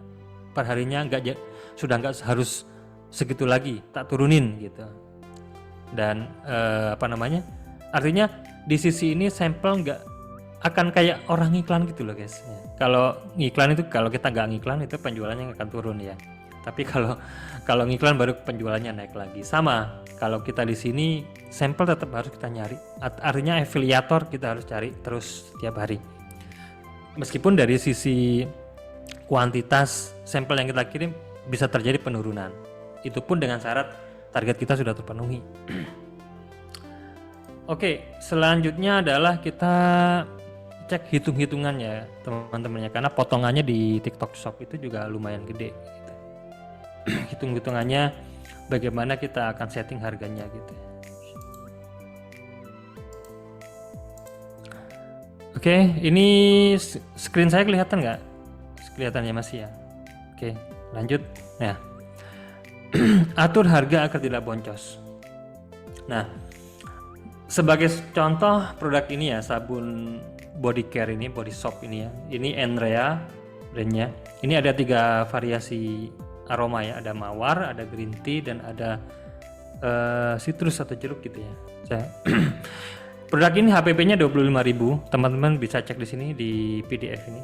perharinya sudah nggak harus segitu lagi, tak turunin gitu. Dan apa namanya, artinya di sisi ini sampel nggak akan kayak orang ngiklan gitu loh guys. Kalau ngiklan itu, kalau kita nggak ngiklan itu penjualannya akan turun ya. Tapi kalau ngiklan baru penjualannya naik lagi. Sama kalau kita di sini sampel tetap harus kita nyari. Artinya afiliator kita harus cari terus tiap hari. Meskipun dari sisi kuantitas sampel yang kita kirim bisa terjadi penurunan. Itu pun dengan syarat target kita sudah terpenuhi. Oke, selanjutnya adalah kita cek hitung-hitungannya teman-temannya, karena potongannya di TikTok Shop itu juga lumayan gede gitu. Hitung-hitungannya bagaimana kita akan setting harganya gitu. Oke, ini screen saya kelihatan nggak? Kelihatannya masih ya. Oke, lanjut. Nah, atur harga agar tidak boncos. Nah, sebagai contoh produk ini ya, sabun body care ini, body soap ini ya, ini Enrea brandnya. Ini ada 3 variasi aroma ya, ada mawar, ada green tea, dan ada citrus atau jeruk gitu ya. Produk ini HPP-nya 25.000, teman-teman bisa cek di sini di PDF ini.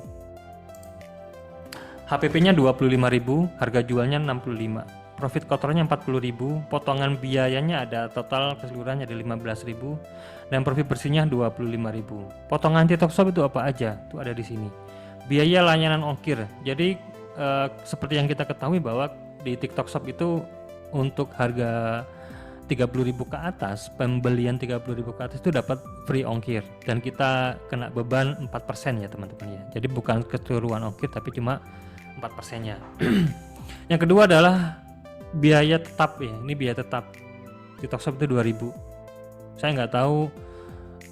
HPP-nya 25.000, harga jualnya 65. Profit kotornya 40.000, potongan biayanya ada total keseluruhannya ada 15.000, dan profit bersihnya 25.000. Potongan TikTok Shop itu apa aja? Itu ada di sini. Biaya layanan ongkir. Jadi seperti yang kita ketahui bahwa di TikTok Shop itu untuk harga 30.000 ke atas, pembelian 30.000 ke atas itu dapat free ongkir, dan kita kena beban 4% ya teman-teman ya. Jadi bukan keseluruhan ongkir tapi cuma 4%-nya. Yang kedua adalah biaya tetap ya. Ini biaya tetap TikTok Shop itu 2.000. Saya nggak tahu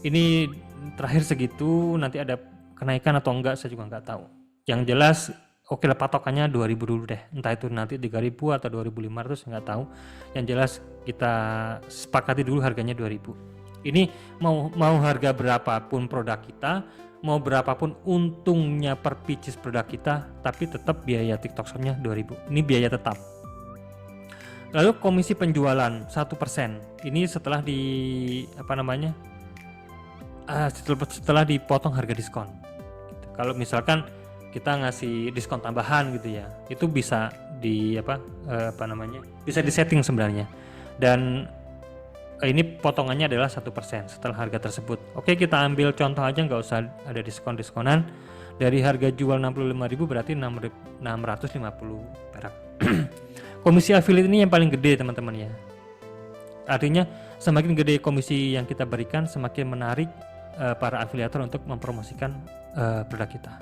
ini terakhir segitu, nanti ada kenaikan atau enggak saya juga nggak tahu. Yang jelas oke lah, patokannya 2.000 dulu deh, entah itu nanti 3.000 atau 2.500 nggak tahu. Yang jelas kita sepakati dulu harganya 2.000. Ini mau harga berapapun produk kita, mau berapapun untungnya per pieces produk kita, tapi tetap biaya TikTok Shop-nya 2.000. Ini biaya tetap. Lalu komisi penjualan 1%. Ini setelah di apa namanya? Setelah dipotong harga diskon. Kalau misalkan kita ngasih diskon tambahan gitu ya, itu bisa di apa namanya, bisa disetting sebenarnya, dan ini potongannya adalah 1% setelah harga tersebut. Oke, kita ambil contoh aja, nggak usah ada diskonan. Dari harga jual 65.000 berarti 650 perak. Komisi affiliate ini yang paling gede teman-teman ya. Artinya semakin gede komisi yang kita berikan, semakin menarik para afiliator untuk mempromosikan produk kita.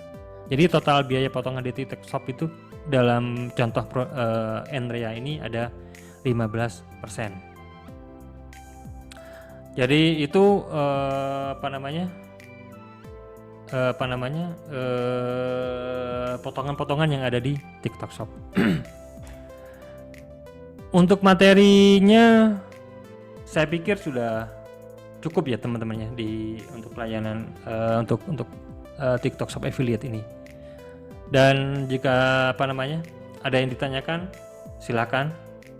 Jadi total biaya potongan di TikTok Shop itu dalam contoh Enrea ini ada 15%. Jadi itu potongan-potongan yang ada di TikTok Shop. Untuk materinya saya pikir sudah cukup ya teman-temannya untuk layanan untuk TikTok Shop affiliate ini. Dan jika ada yang ditanyakan, silakan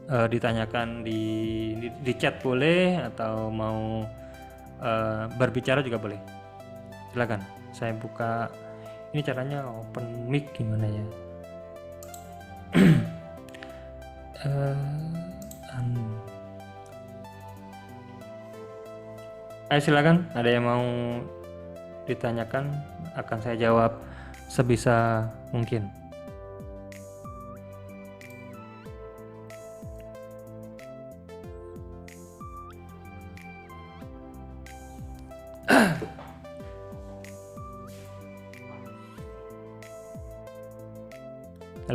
ditanyakan di chat boleh, atau mau berbicara juga boleh. Silakan. Saya buka ini, caranya open mic gimana ya? Ayo silakan, ada yang mau ditanyakan, akan saya jawab sebisa mungkin.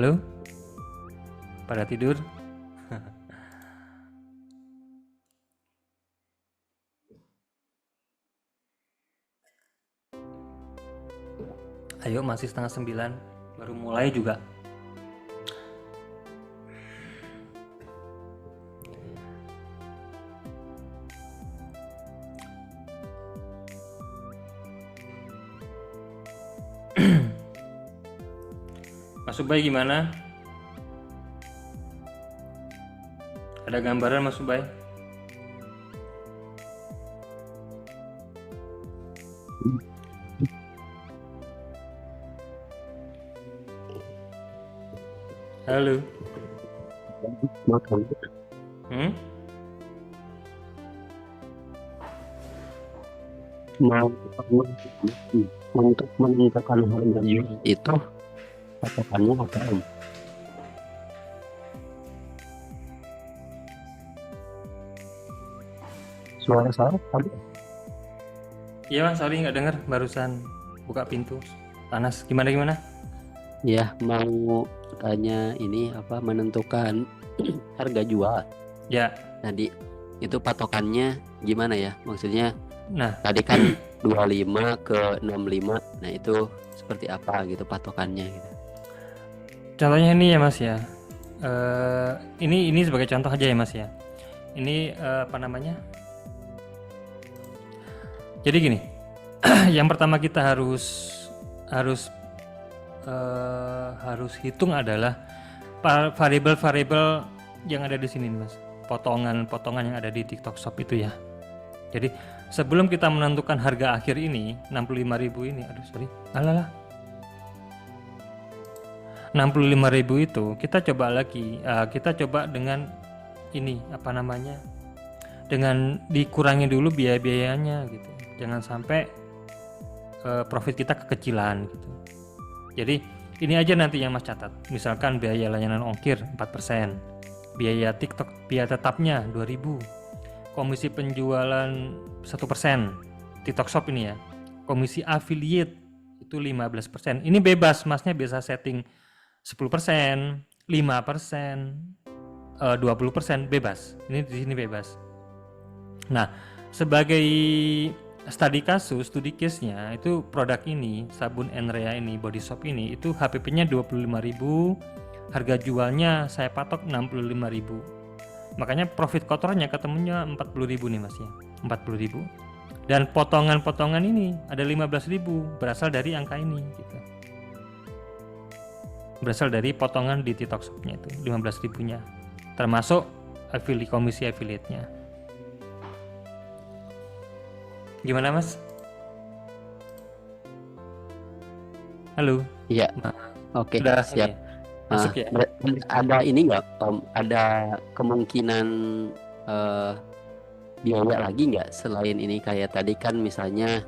Halo? Pada tidur? Ayo, masih setengah 9, baru mulai juga. Mas Ubay gimana? Ada gambaran Mas Ubay? Halo? Makan Hmm? mau untuk menentukan harga jual itu patokannya apa Om? Suara saya tadi Iya Mas, sorry nggak dengar, barusan buka pintu. Panas. Gimana? ya mau tanya ini apa menentukan harga jual. Ya, Tadi itu patokannya gimana ya? Maksudnya nah tadi kan 25 ke 65. Nah, itu seperti apa gitu patokannya gitu. contohnya ini ya Mas ya. Ini sebagai contoh aja ya Mas ya. Ini apa namanya? Jadi gini, yang pertama kita harus hitung adalah variabel-variabel yang ada di sini nih, Mas. Potongan-potongan yang ada di TikTok Shop itu ya. Jadi sebelum kita menentukan harga akhir ini 65.000 ini, aduh sorry, alalah. 65.000 itu kita coba lagi, kita coba dengan ini apa namanya? Dengan dikurangi dulu biaya-biayanya gitu. Jangan sampai profit kita kekecilan gitu. Jadi ini aja nanti yang Mas catat. Misalkan biaya layanan ongkir 4%, biaya TikTok biaya tetapnya 2.000, komisi penjualan 1%, TikTok Shop ini ya. Komisi affiliate itu 15%. Ini bebas, Masnya bisa setting 10%, 5%, 20% bebas. Ini di sini bebas. Nah, sebagai studi case-nya itu produk ini, sabun Enrea ini, body soap ini, itu HPP-nya 25.000, harga jualnya saya patok 65.000. Makanya profit kotornya ketemunya 40.000 nih Mas ya, 40.000. Dan potongan-potongan ini ada 15.000, berasal dari angka ini gitu. Berasal dari potongan di TikTok Shop-nya itu 15.000-nya. Termasuk komisi affiliate-nya. Gimana Mas? Halo. Iya. Oke, Udah siap. ini, masuk ya? Ada ini nggak Om? Ada kemungkinan biaya lagi nggak selain ini, kayak tadi kan misalnya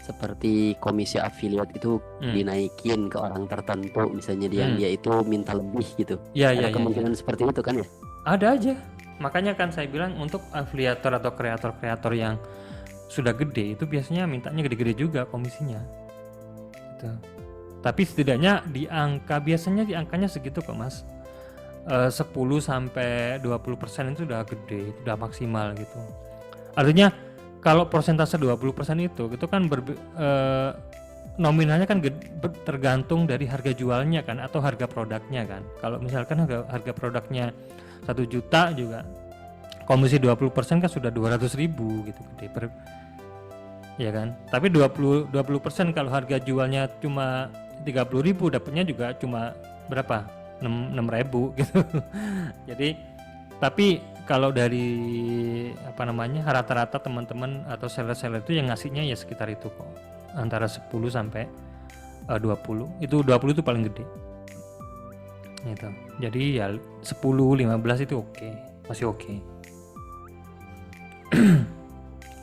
seperti komisi affiliate itu dinaikin ke orang tertentu, misalnya dia itu minta lebih gitu. Ada kemungkinan seperti itu kan ya? Ada aja. Makanya kan saya bilang untuk afiliator atau kreator-kreator yang sudah gede itu biasanya mintanya gede-gede juga komisinya gitu. Tapi setidaknya biasanya di angkanya segitu kok Mas, 10-20% itu udah gede, udah maksimal gitu. Artinya kalau persentase 20% itu kan nominalnya kan tergantung dari harga jualnya kan, atau harga produknya kan. Kalau misalkan harga produknya 1 juta juga komisi 20% kan sudah 200.000 gitu gede ya kan. Tapi 20% kalau harga jualnya cuma 30.000 dapatnya juga cuma berapa? 6.000 gitu. Jadi tapi kalau dari apa namanya rata-rata teman-teman atau seller-seller itu yang ngasihnya ya sekitar itu kok, antara 10 sampai 20. Itu 20 itu paling gede gitu. Jadi ya 10-15 itu oke, masih oke.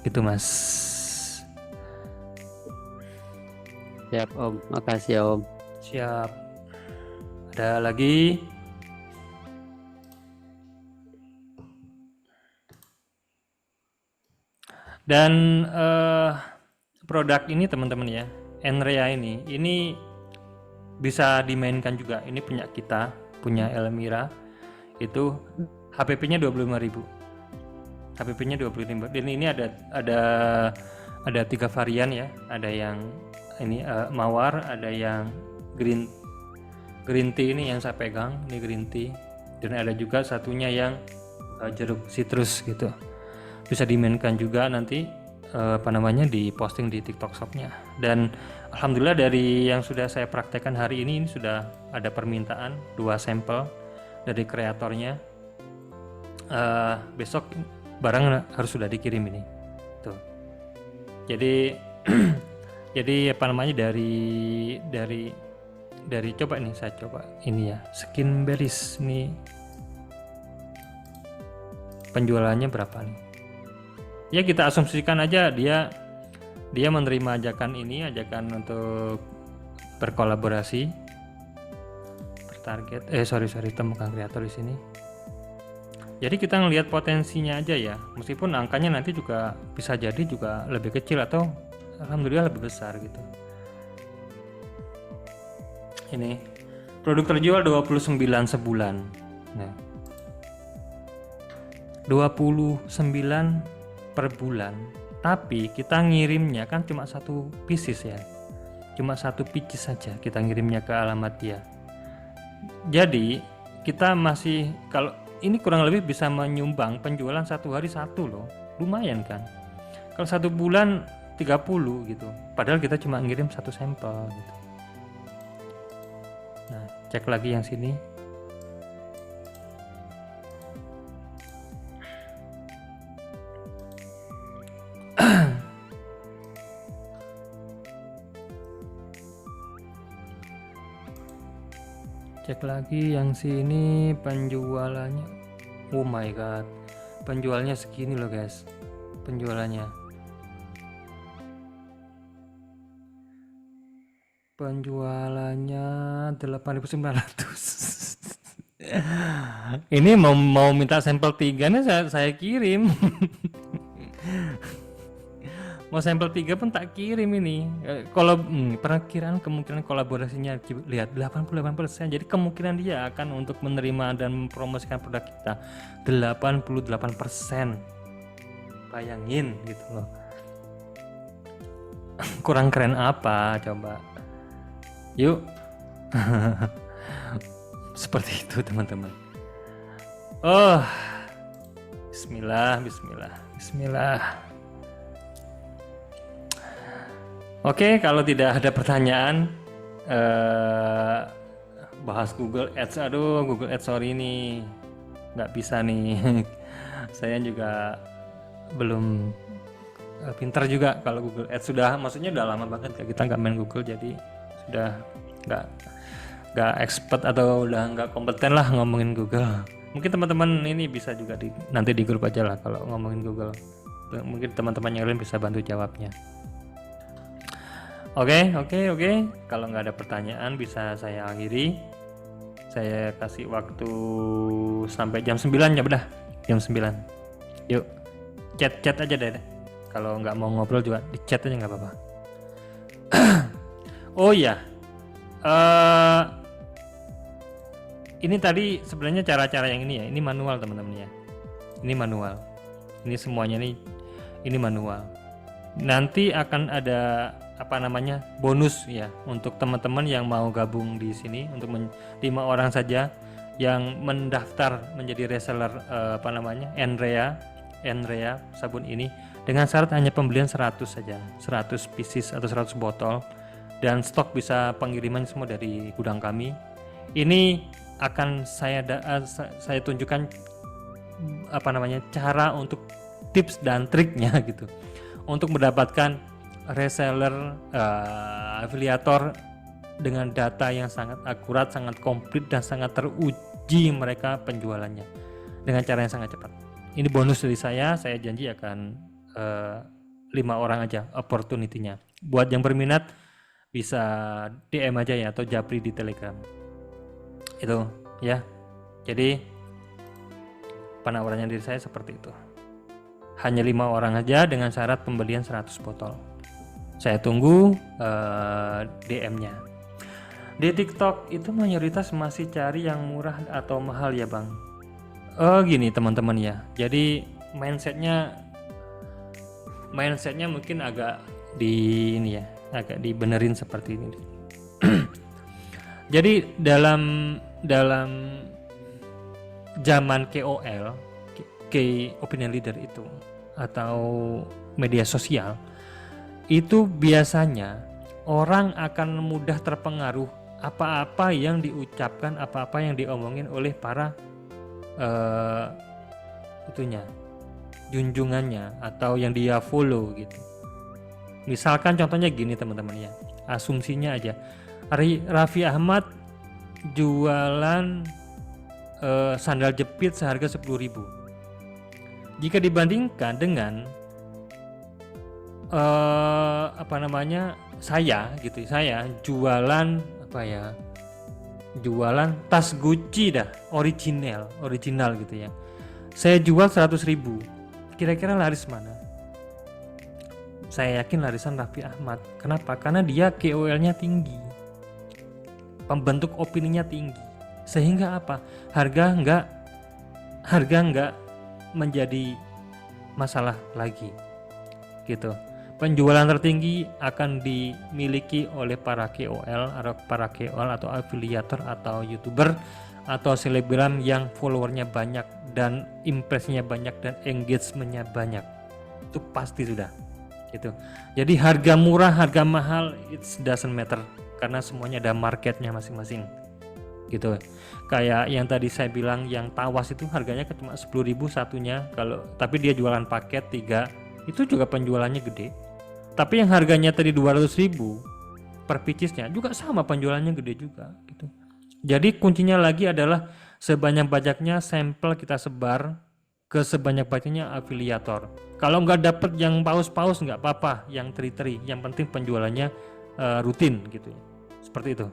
Gitu Mas. Siap Om, makasih Om. Siap. Ada lagi? Dan produk ini teman-teman ya, Enrea ini bisa dimainkan juga. Ini punya kita, punya Elmira. Itu HPP-nya 25.000. HPP-nya 25. Dan ini ada 3 varian ya. Ada yang ini mawar, ada yang green tea ini yang saya pegang, ini green tea. Dan ada juga satunya yang jeruk citrus gitu. Bisa dimainkan juga nanti di posting di TikTok Shop-nya. Dan alhamdulillah dari yang sudah saya praktekkan hari ini sudah ada permintaan 2 sampel dari kreatornya. Besok barang harus sudah dikirim ini. Tuh. Jadi jadi dari coba nih, saya coba ini ya, Skin Berries nih. Penjualannya berapa nih? Ya kita asumsikan aja dia menerima ajakan untuk berkolaborasi, bertarget temukan kreator di sini. Jadi kita ngelihat potensinya aja ya, meskipun angkanya nanti juga bisa jadi juga lebih kecil atau alhamdulillah lebih besar gitu. Ini produk terjual 29 sebulan. Nah, 29 per bulan, tapi kita ngirimnya kan cuma 1 pieces ya, cuma 1 pieces saja kita ngirimnya ke alamat dia. Jadi kita masih, kalau ini kurang lebih bisa menyumbang penjualan 1 hari 1 loh, lumayan kan. Kalau 1 bulan 30 gitu, padahal kita cuma ngirim 1 sampel gitu. Nah, cek lagi yang sini. Cek lagi yang sini penjualannya. Oh my god. Penjualnya segini loh guys. Penjualannya. Penjualannya 8.900. Ini mau minta sampel 3 nih saya kirim. Mau sampel 3 pun tak kirim ini. Kalau perkiraan kemungkinan kolaborasinya lihat 88%. Jadi kemungkinan dia akan untuk menerima dan mempromosikan produk kita 88%. Bayangin gitu loh. Kurang keren apa coba? Yuk. Seperti itu teman-teman. Oh. Bismillah. Oke, kalau tidak ada pertanyaan, bahas Google Ads. Aduh, Google Ads sorry nih, nggak bisa nih. Saya juga belum pintar juga kalau Google Ads, maksudnya udah lama banget kita nggak main Google, jadi sudah nggak expert atau udah nggak kompeten lah ngomongin Google. Mungkin teman-teman ini bisa juga nanti di grup aja lah kalau ngomongin Google. Mungkin teman-teman yang lain bisa bantu jawabnya. Oke. Kalau nggak ada pertanyaan bisa saya akhiri. Saya kasih waktu sampai jam 9 ya, udah jam 9. Yuk, chat aja deh. Kalau nggak mau ngobrol juga di chat aja nggak apa-apa. Oh ya, ini tadi sebenarnya cara-cara yang ini ya. Ini manual teman-teman ya. Ini manual. Ini semuanya ini manual. Nanti akan ada bonus ya untuk teman-teman yang mau gabung di sini, untuk 5 orang saja yang mendaftar menjadi reseller Enrea sabun ini, dengan syarat hanya pembelian 100 saja, 100 pieces atau 100 botol, dan stok bisa pengiriman semua dari gudang kami. Ini akan saya tunjukkan cara untuk tips dan triknya gitu untuk mendapatkan reseller afiliator dengan data yang sangat akurat, sangat komplit, dan sangat teruji mereka penjualannya dengan cara yang sangat cepat. Ini bonus dari saya janji akan 5 orang aja opportunity-nya. Buat yang berminat bisa DM aja ya, atau japri di Telegram itu ya. Jadi penawarannya dari saya seperti itu, hanya 5 orang aja dengan syarat pembelian 100 botol. Saya tunggu DM-nya. Di TikTok itu mayoritas masih cari yang murah atau mahal ya bang. Gini teman-teman ya. Jadi mindsetnya mungkin agak agak dibenerin seperti ini. Jadi dalam zaman KOL, Key Opinion Leader itu atau media sosial, itu biasanya orang akan mudah terpengaruh apa-apa yang diucapkan, apa-apa yang diomongin oleh para junjungannya atau yang dia follow gitu. Misalkan contohnya gini teman-teman ya, asumsinya aja Raffi Ahmad jualan sandal jepit seharga 10.000. Jika dibandingkan dengan saya jualan jualan tas Gucci original gitu ya, saya jual 100.000, kira-kira laris mana? Saya yakin larisan Raffi Ahmad. Kenapa? Karena dia KOL-nya tinggi, pembentuk opininya tinggi, sehingga apa, harga nggak menjadi masalah lagi gitu. Penjualan tertinggi akan dimiliki oleh para KOL atau afiliator atau YouTuber atau selebgram yang followernya banyak dan impresinya banyak dan engagementnya banyak. Itu pasti sudah gitu. Jadi harga murah, harga mahal, it doesn't matter karena semuanya ada marketnya masing-masing gitu. Kayak yang tadi saya bilang, yang tawas itu harganya cuma 10.000 satunya, tapi dia jualan paket 3, itu juga penjualannya gede. Tapi yang harganya tadi 200.000 per piecesnya juga sama, penjualannya gede juga gitu. Jadi kuncinya lagi adalah sebanyak-banyaknya sampel kita sebar ke sebanyak-banyaknya afiliator. Kalau nggak dapet yang paus-paus nggak apa-apa, yang teri-teri, yang penting penjualannya rutin gitu ya. Seperti itu.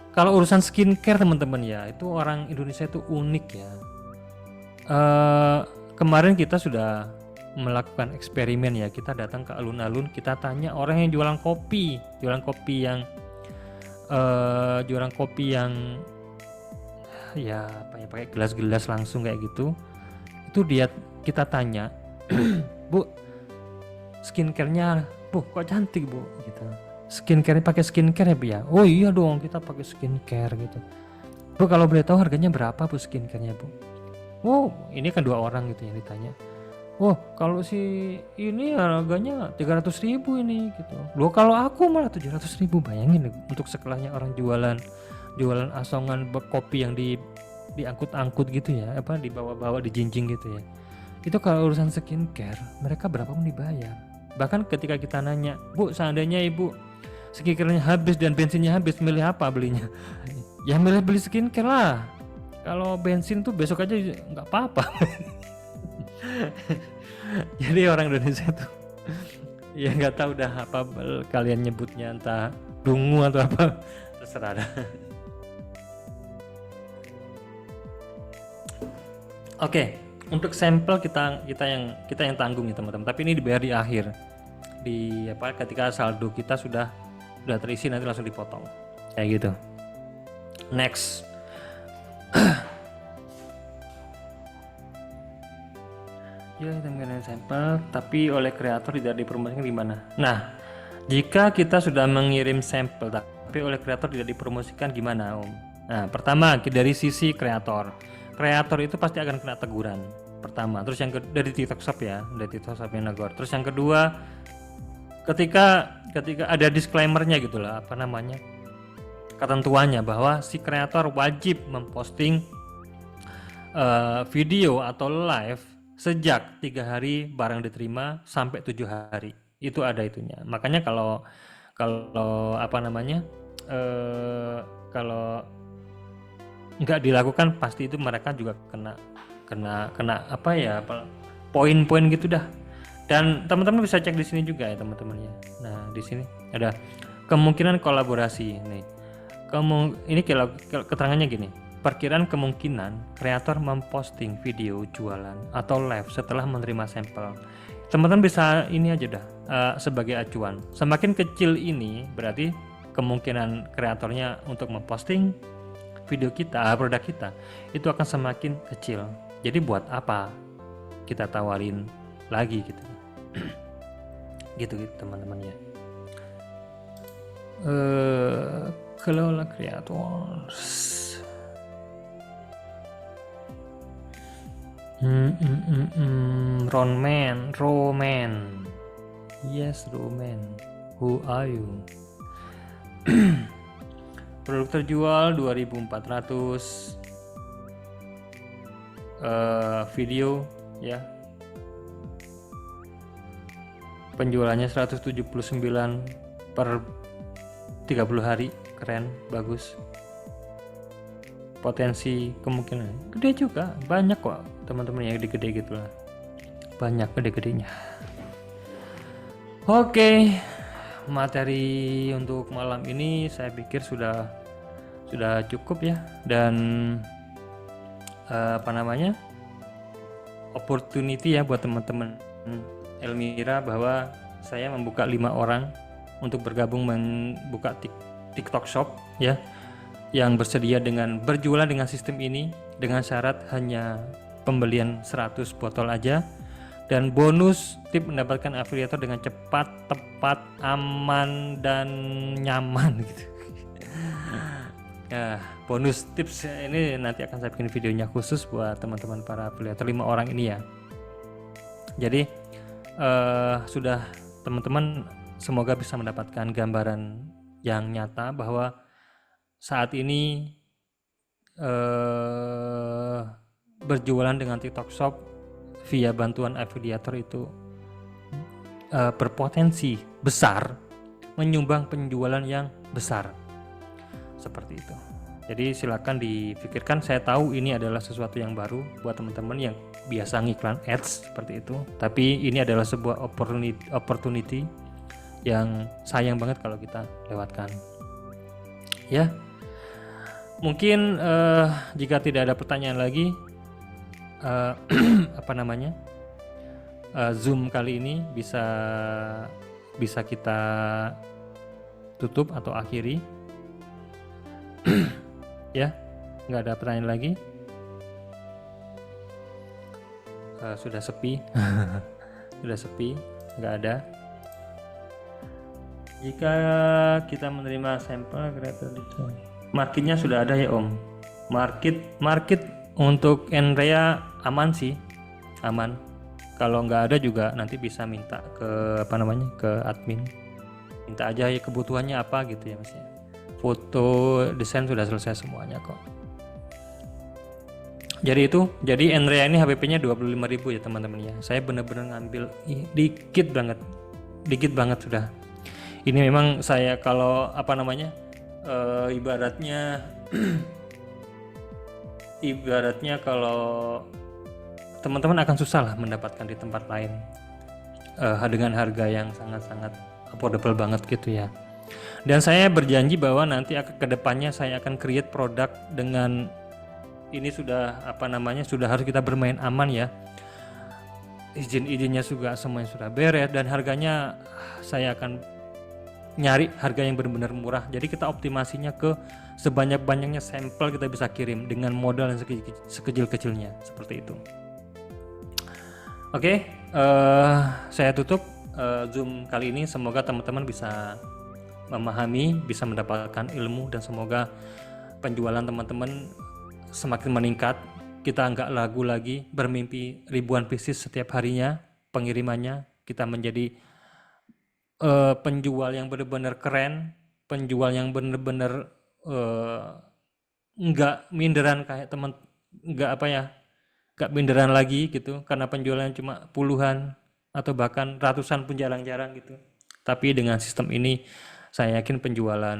Kalau urusan skincare teman-teman ya, itu orang Indonesia itu unik ya. Kemarin kita sudah melakukan eksperimen ya, kita datang ke alun-alun, kita tanya orang yang jualan kopi yang ya pakai gelas-gelas langsung kayak gitu. Itu kita tanya, Bu, skincare-nya Bu kok cantik Bu gitu. Skincare pakai skincare ya Bu ya? Oh iya dong, kita pakai skincare gitu. Bu kalau boleh tahu harganya berapa Bu skincare-nya Bu? Oh ini kan 2 orang gitu yang ditanya. Oh kalau si ini harganya 300.000 ini gitu. Loh kalau aku malah 700.000. Bayangin untuk sekelahnya orang jualan asongan kopi yang diangkut-angkut gitu ya, dibawa-bawa, dijinjing gitu ya. Itu kalau urusan skincare mereka berapa pun dibayar. Bahkan ketika kita nanya, Bu seandainya Ibu skincare-nya habis dan bensinnya habis, milih apa belinya? Ya milih beli skincare lah. Kalau bensin tuh besok aja nggak apa-apa. Jadi orang Indonesia tuh ya nggak tahu dah apa kalian nyebutnya, entah dungu atau apa, terserah dah. Oke, untuk sampel kita yang tanggung ya teman-teman, tapi ini dibayar di akhir, ketika saldo kita sudah terisi, nanti langsung dipotong kayak gitu. Next. Ya, kita mengenai sampel, tapi oleh kreator tidak dipromosikan di mana? Nah, jika kita sudah mengirim sampel tapi oleh kreator tidak dipromosikan gimana Om? Nah, pertama dari sisi kreator itu pasti akan kena teguran pertama. Terus yang dari TikTok Shop ya, dari TikTok Shop yang negor. Terus yang kedua, ketika ada disclaimernya gitulah, ketentuannya bahwa si kreator wajib memposting video atau live sejak 3 hari barang diterima sampai 7 hari, itu ada itunya. Makanya kalau nggak dilakukan pasti itu mereka juga kena poin-poin gitu dah. Dan teman-teman bisa cek di sini juga ya teman-teman ya. Nah di sini ada kemungkinan kolaborasi nih. Ini keterangannya gini. Perkiraan kemungkinan kreator memposting video jualan atau live setelah menerima sampel. Teman-teman bisa ini aja dah sebagai acuan. Semakin kecil ini berarti kemungkinan kreatornya untuk memposting video kita, produk kita itu akan semakin kecil. Jadi buat apa kita tawarin lagi gitu. Gitu teman-teman ya. Kelola creators. Roman. Yes, Roman. Who are you? Produk terjual 2.400. Video ya. Penjualannya 179 per 30 hari. Keren, bagus. Potensi kemungkinan gede juga, banyak kok teman-teman yang gede-gede gitu lah, banyak gede-gedenya. Oke, materi untuk malam ini saya pikir sudah cukup ya, dan opportunity ya buat teman-teman Elmira bahwa saya membuka 5 orang untuk bergabung membuka TikTok Shop ya, yang bersedia dengan berjualan dengan sistem ini dengan syarat hanya pembelian 100 botol aja, dan bonus tip mendapatkan afiliator dengan cepat, tepat, aman dan nyaman gitu. Ya, bonus tips ini nanti akan saya bikin videonya khusus buat teman-teman para afiliator 5 orang ini ya. Jadi sudah teman-teman semoga bisa mendapatkan gambaran yang nyata bahwa saat ini berjualan dengan TikTok Shop via bantuan afiliator itu berpotensi besar menyumbang penjualan yang besar seperti itu. Jadi silakan dipikirkan. Saya tahu ini adalah sesuatu yang baru buat teman-teman yang biasa ngiklan ads seperti itu, tapi ini adalah sebuah opportunity yang sayang banget kalau kita lewatkan ya. Mungkin jika tidak ada pertanyaan lagi, Zoom kali ini bisa kita tutup atau akhiri. Ya, nggak ada pertanyaan lagi. Sudah sepi, nggak ada. Jika kita menerima sampel creator design, marketnya sudah ada ya Om. Market untuk Enrea aman sih, aman. Kalau nggak ada juga nanti bisa minta ke ke admin. Minta aja ya kebutuhannya apa gitu ya Mas ya. Foto, desain sudah selesai semuanya kok. Jadi Enrea ini HPP-nya 25.000 ya teman-teman ya. Saya benar-benar ngambil dikit banget sudah. Ini memang saya kalau ibaratnya kalau teman-teman akan susah lah mendapatkan di tempat lain dengan harga yang sangat-sangat affordable banget gitu ya. Dan saya berjanji bahwa nanti ke depannya saya akan create produk dengan ini sudah sudah harus kita bermain aman ya. Izin-izinnya juga semuanya sudah beres, dan harganya saya akan nyari harga yang benar-benar murah. Jadi kita optimasinya ke sebanyak-banyaknya sampel kita bisa kirim dengan modal yang sekecil-kecilnya seperti itu. Oke, saya tutup Zoom kali ini. Semoga teman-teman bisa memahami, bisa mendapatkan ilmu, dan semoga penjualan teman-teman semakin meningkat. Kita nggak lagu lagi bermimpi ribuan pieces setiap harinya pengirimannya. Kita menjadi penjual yang benar-benar keren, penjual yang benar-benar nggak minderan kayak nggak minderan lagi gitu, karena penjualannya cuma puluhan atau bahkan ratusan pun jarang-jarang gitu. Tapi dengan sistem ini saya yakin penjualan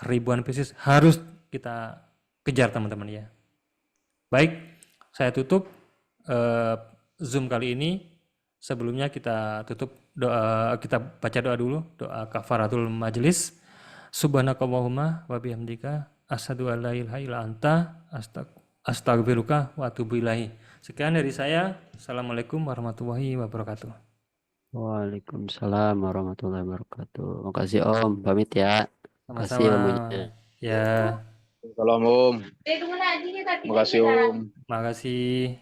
ribuan pieces harus kita kejar teman-teman ya. Baik, saya tutup Zoom kali ini. Sebelumnya kita tutup doa, kita baca doa dulu, doa kafaratul majelis. Subhanakallahumma wa bihamdika asyhadu an la ilaha illa anta astaghfiruka wa atubu ilaik. Sekian dari saya. Assalamualaikum warahmatullahi wabarakatuh. Waalaikumsalam warahmatullahi wabarakatuh. Makasih Om, pamit ya. Kasih Sama-sama. ilmunya. Ya. Salam Om. Makasih Om. Makasih.